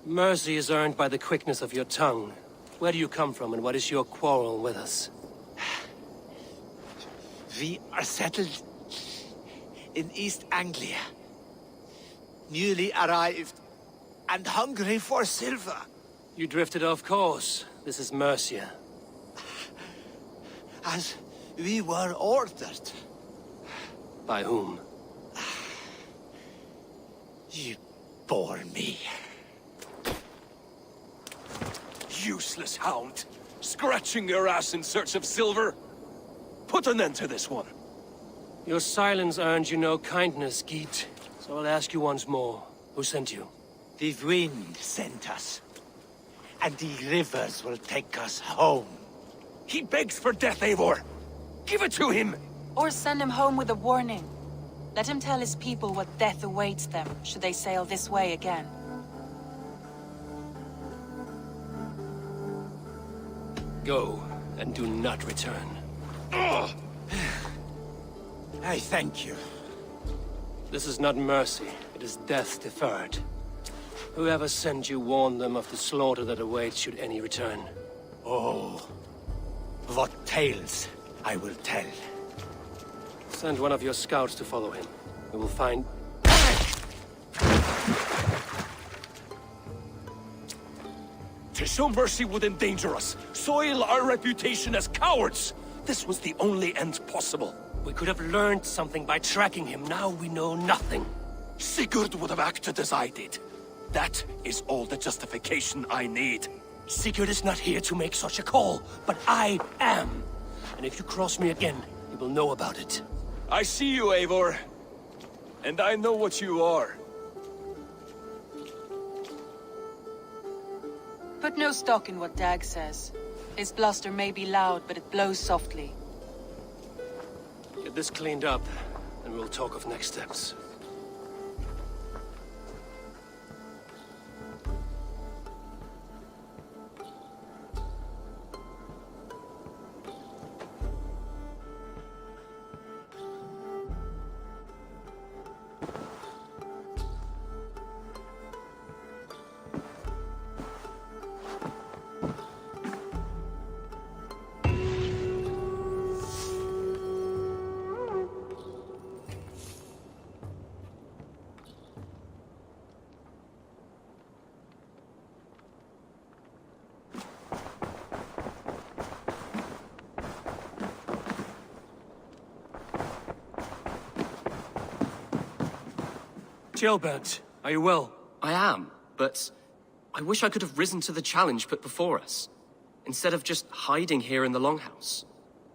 Speaker 2: Mercy is earned by the quickness of your tongue. Where do you come from, and what is your quarrel with us?
Speaker 11: We are settled in East Anglia. Newly arrived and hungry for silver.
Speaker 2: You drifted off course. This is Mercia.
Speaker 11: As we were ordered.
Speaker 2: By whom?
Speaker 11: You bore me.
Speaker 12: Useless hound! Scratching your ass in search of silver!
Speaker 2: Put an end to this one. Your silence earned you no kindness, Geet. So I'll ask you once more. Who sent you?
Speaker 4: The wind sent us. And the rivers will take us home.
Speaker 12: He begs for death, Eivor! Give it to him!
Speaker 10: Or send him home with a warning. Let him tell his people what death awaits them, should they sail this way again.
Speaker 2: Go, and do not return.
Speaker 4: I thank you.
Speaker 2: This is not mercy, it is death deferred. Whoever sent you warned them of the slaughter that awaits should any return.
Speaker 4: Oh, what tales I will tell.
Speaker 2: Send one of your scouts to follow him. We will find...
Speaker 12: To show mercy would endanger us, soil our reputation as cowards. This was the only end possible.
Speaker 2: We could have learned something by tracking him. Now we know nothing.
Speaker 12: Sigurd would have acted as I did. That is all the justification I need.
Speaker 2: Sigurd is not here to make such a call, but I am. And if you cross me again, you will know about it.
Speaker 12: I see you, Eivor. And I know what you are.
Speaker 10: Put no stock in what Dag says. His bluster may be loud, but it blows softly.
Speaker 2: Get this cleaned up, and we'll talk of next steps. Kjellberg, are you well?
Speaker 13: I am, but I wish I could have risen to the challenge put before us, instead of just hiding here in the Longhouse.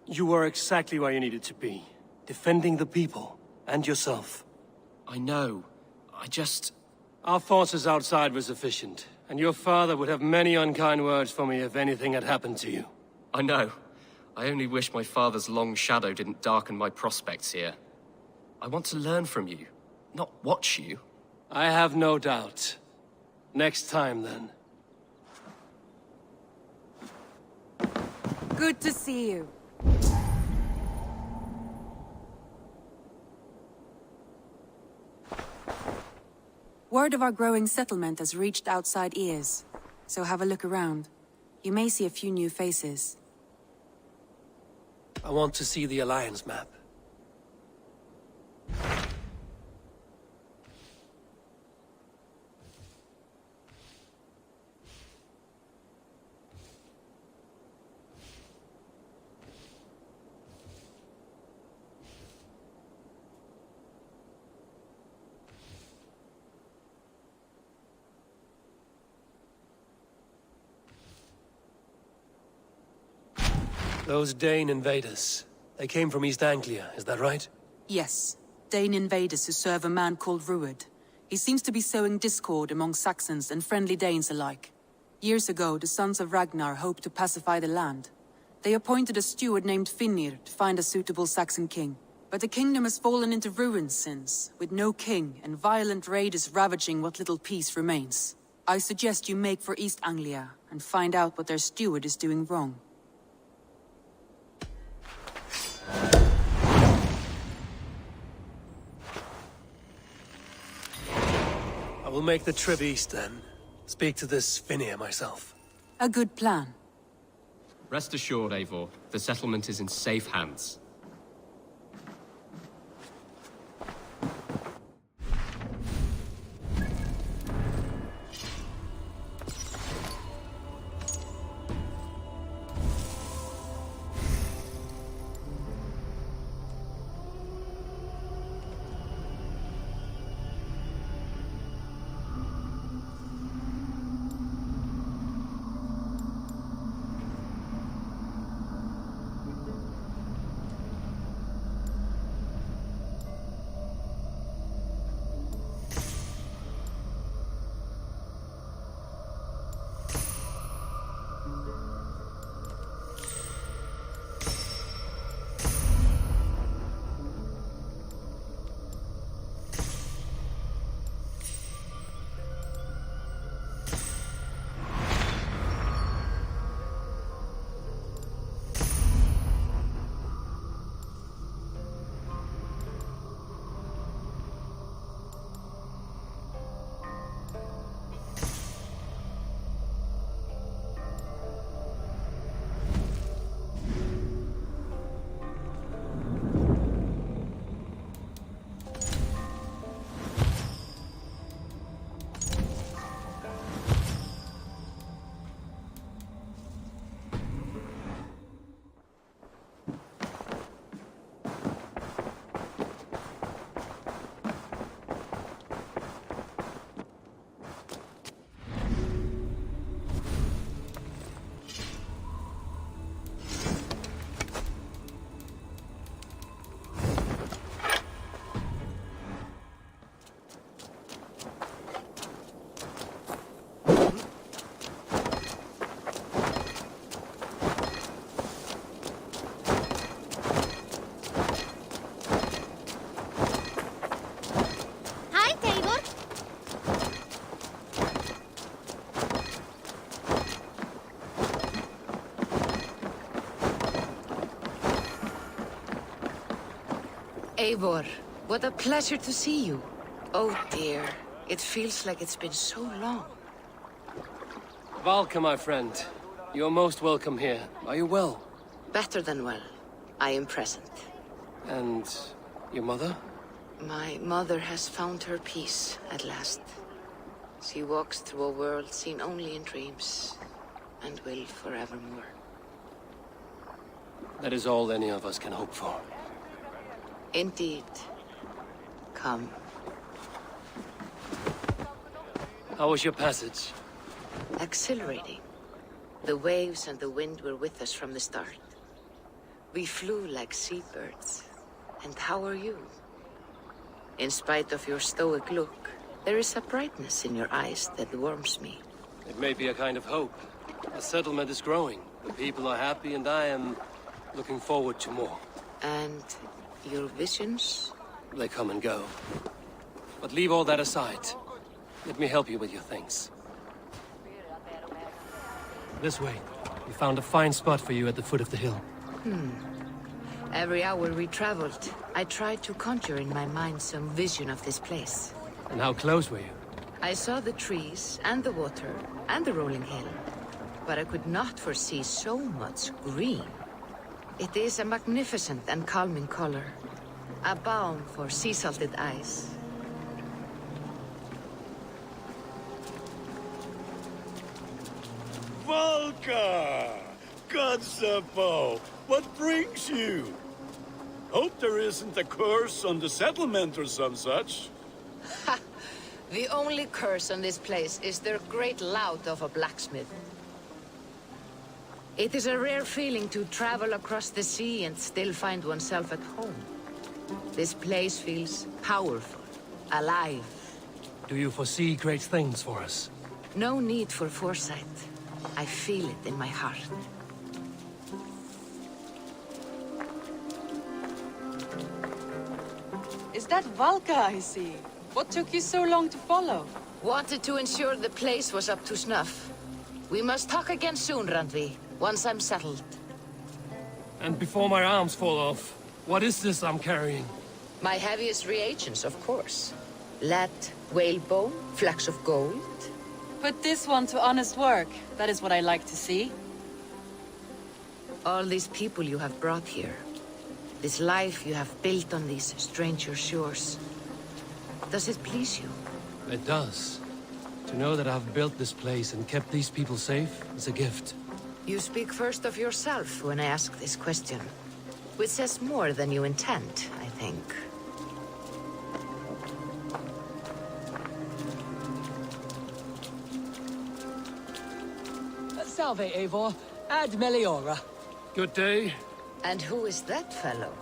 Speaker 2: You were exactly where you needed to be, defending the people, and yourself.
Speaker 13: I know.
Speaker 2: Our forces outside were sufficient, and your father would have many unkind words for me if anything had happened to you.
Speaker 13: I know. I only wish my father's long shadow didn't darken my prospects here. I want to learn from you. Not watch you.
Speaker 2: I have no doubt. Next time, then.
Speaker 10: Good to see you.
Speaker 21: Word of our growing settlement has reached outside ears, so have a look around. You may see a few new faces.
Speaker 2: I want to see the Alliance map. Those Dane invaders, they came from East Anglia, is that right?
Speaker 21: Yes, Dane invaders who serve a man called Ruud. He seems to be sowing discord among Saxons and friendly Danes alike. Years ago, the sons of Ragnar hoped to pacify the land. They appointed a steward named Finnir to find a suitable Saxon king. But the kingdom has fallen into ruins since, with no king and violent raiders ravaging what little peace remains. I suggest you make for East Anglia and find out what their steward is doing wrong.
Speaker 2: I will make the trip east then. Speak to this Finnir myself.
Speaker 21: A good plan.
Speaker 13: Rest assured, Eivor, the settlement is in safe hands.
Speaker 14: Eivor, what a pleasure to see you. Oh dear, it feels like it's been so long.
Speaker 2: Valka, my friend. You're most welcome here. Are you well?
Speaker 14: Better than well. I am present.
Speaker 2: And your mother?
Speaker 14: My mother has found her peace at last. She walks through a world seen only in dreams, and will forevermore.
Speaker 2: That is all any of us can hope for.
Speaker 14: Indeed. Come.
Speaker 2: How was your passage?
Speaker 14: Exhilarating. The waves and the wind were with us from the start. We flew like seabirds. And how are you? In spite of your stoic look, there is a brightness in your eyes that warms me.
Speaker 2: It may be a kind of hope. A settlement is growing. The people are happy and I am looking forward to more.
Speaker 14: And your visions?
Speaker 2: They come and go. But leave all that aside. Let me help you with your things. This way. We found a fine spot for you at the foot of the hill.
Speaker 14: Every hour we traveled, I tried to conjure in my mind some vision of this place.
Speaker 2: And how close were you?
Speaker 14: I saw the trees, and the water, and the rolling hill. But I could not foresee so much green. It is a magnificent and calming color. A balm for sea-salted eyes.
Speaker 22: Valka! Godsapo! What brings you? Hope there isn't a curse on the settlement or some such.
Speaker 14: Ha! The only curse on this place is their great lout of a blacksmith. It is a rare feeling to travel across the sea and still find oneself at home. This place feels powerful, alive.
Speaker 2: Do you foresee great things for us?
Speaker 14: No need for foresight. I feel it in my heart.
Speaker 21: Is that Valka I see? What took you so long to follow?
Speaker 14: Wanted to ensure the place was up to snuff. We must talk again soon, Randvi, once I'm settled.
Speaker 2: And before my arms fall off, what is this I'm carrying?
Speaker 14: My heaviest reagents, of course. Lead, whalebone, flecks of gold.
Speaker 21: Put this one to honest work. That is what I like to see.
Speaker 14: All these people you have brought here. This life you have built on these stranger shores. Does it please you?
Speaker 2: It does. To know that I've built this place and kept these people safe is a gift.
Speaker 14: You speak first of yourself when I ask this question. Which says more than you intend, I think.
Speaker 23: Salve, Eivor. Ad Meliora.
Speaker 2: Good day.
Speaker 14: And who is that fellow?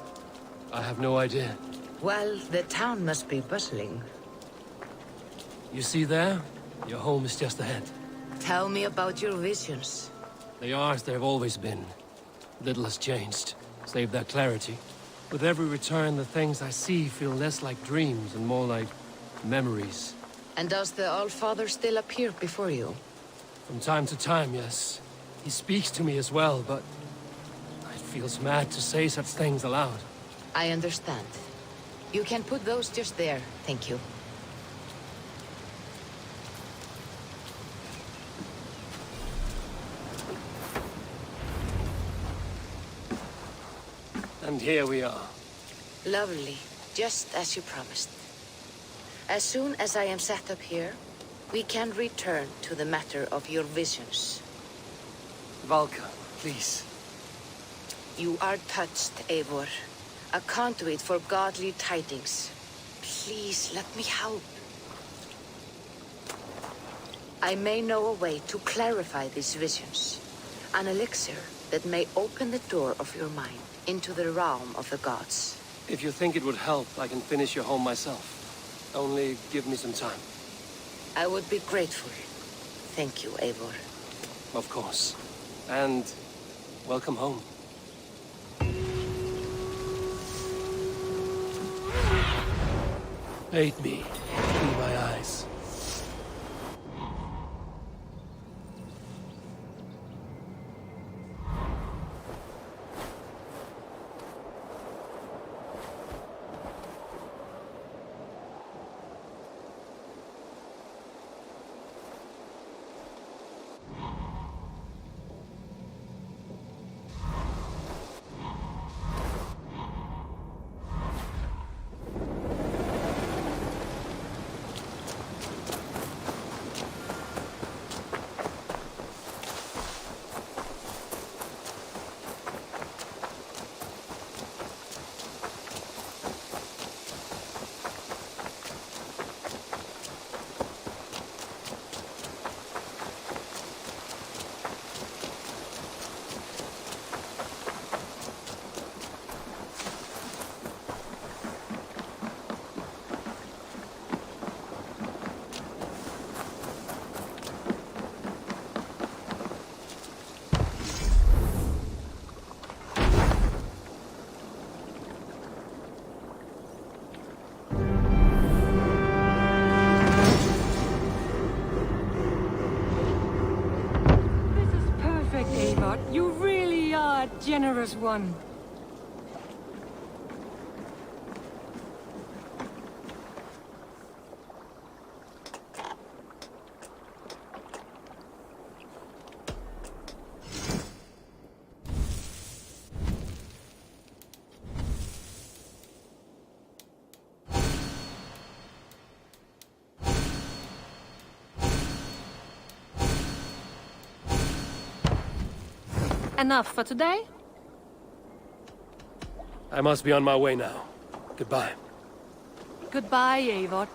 Speaker 2: I have no idea.
Speaker 14: Well, the town must be bustling.
Speaker 2: You see there? Your home is just ahead.
Speaker 14: Tell me about your visions.
Speaker 2: They are as they've always been. Little has changed, save their clarity. With every return, the things I see feel less like dreams and more like memories.
Speaker 14: And does the Allfather still appear before you?
Speaker 2: From time to time, yes. He speaks to me as well, but it feels mad to say such things aloud.
Speaker 14: I understand. You can put those just there, thank you.
Speaker 2: And here we are.
Speaker 14: Lovely, just as you promised. As soon as I am set up here, we can return to the matter of your visions.
Speaker 2: Valka, please.
Speaker 14: You are touched, Eivor. A conduit for godly tidings. Please, let me help. I may know a way to clarify these visions. An elixir that may open the door of your mind into the realm of the gods.
Speaker 2: If you think it would help, I can finish your home myself. Only give me some time.
Speaker 14: I would be grateful. Thank you, Eivor.
Speaker 2: Of course. And welcome home. Aid me. Free my eyes.
Speaker 15: generous one. Enough for today?
Speaker 2: I must be on my way now. Goodbye.
Speaker 15: Goodbye, Eivor.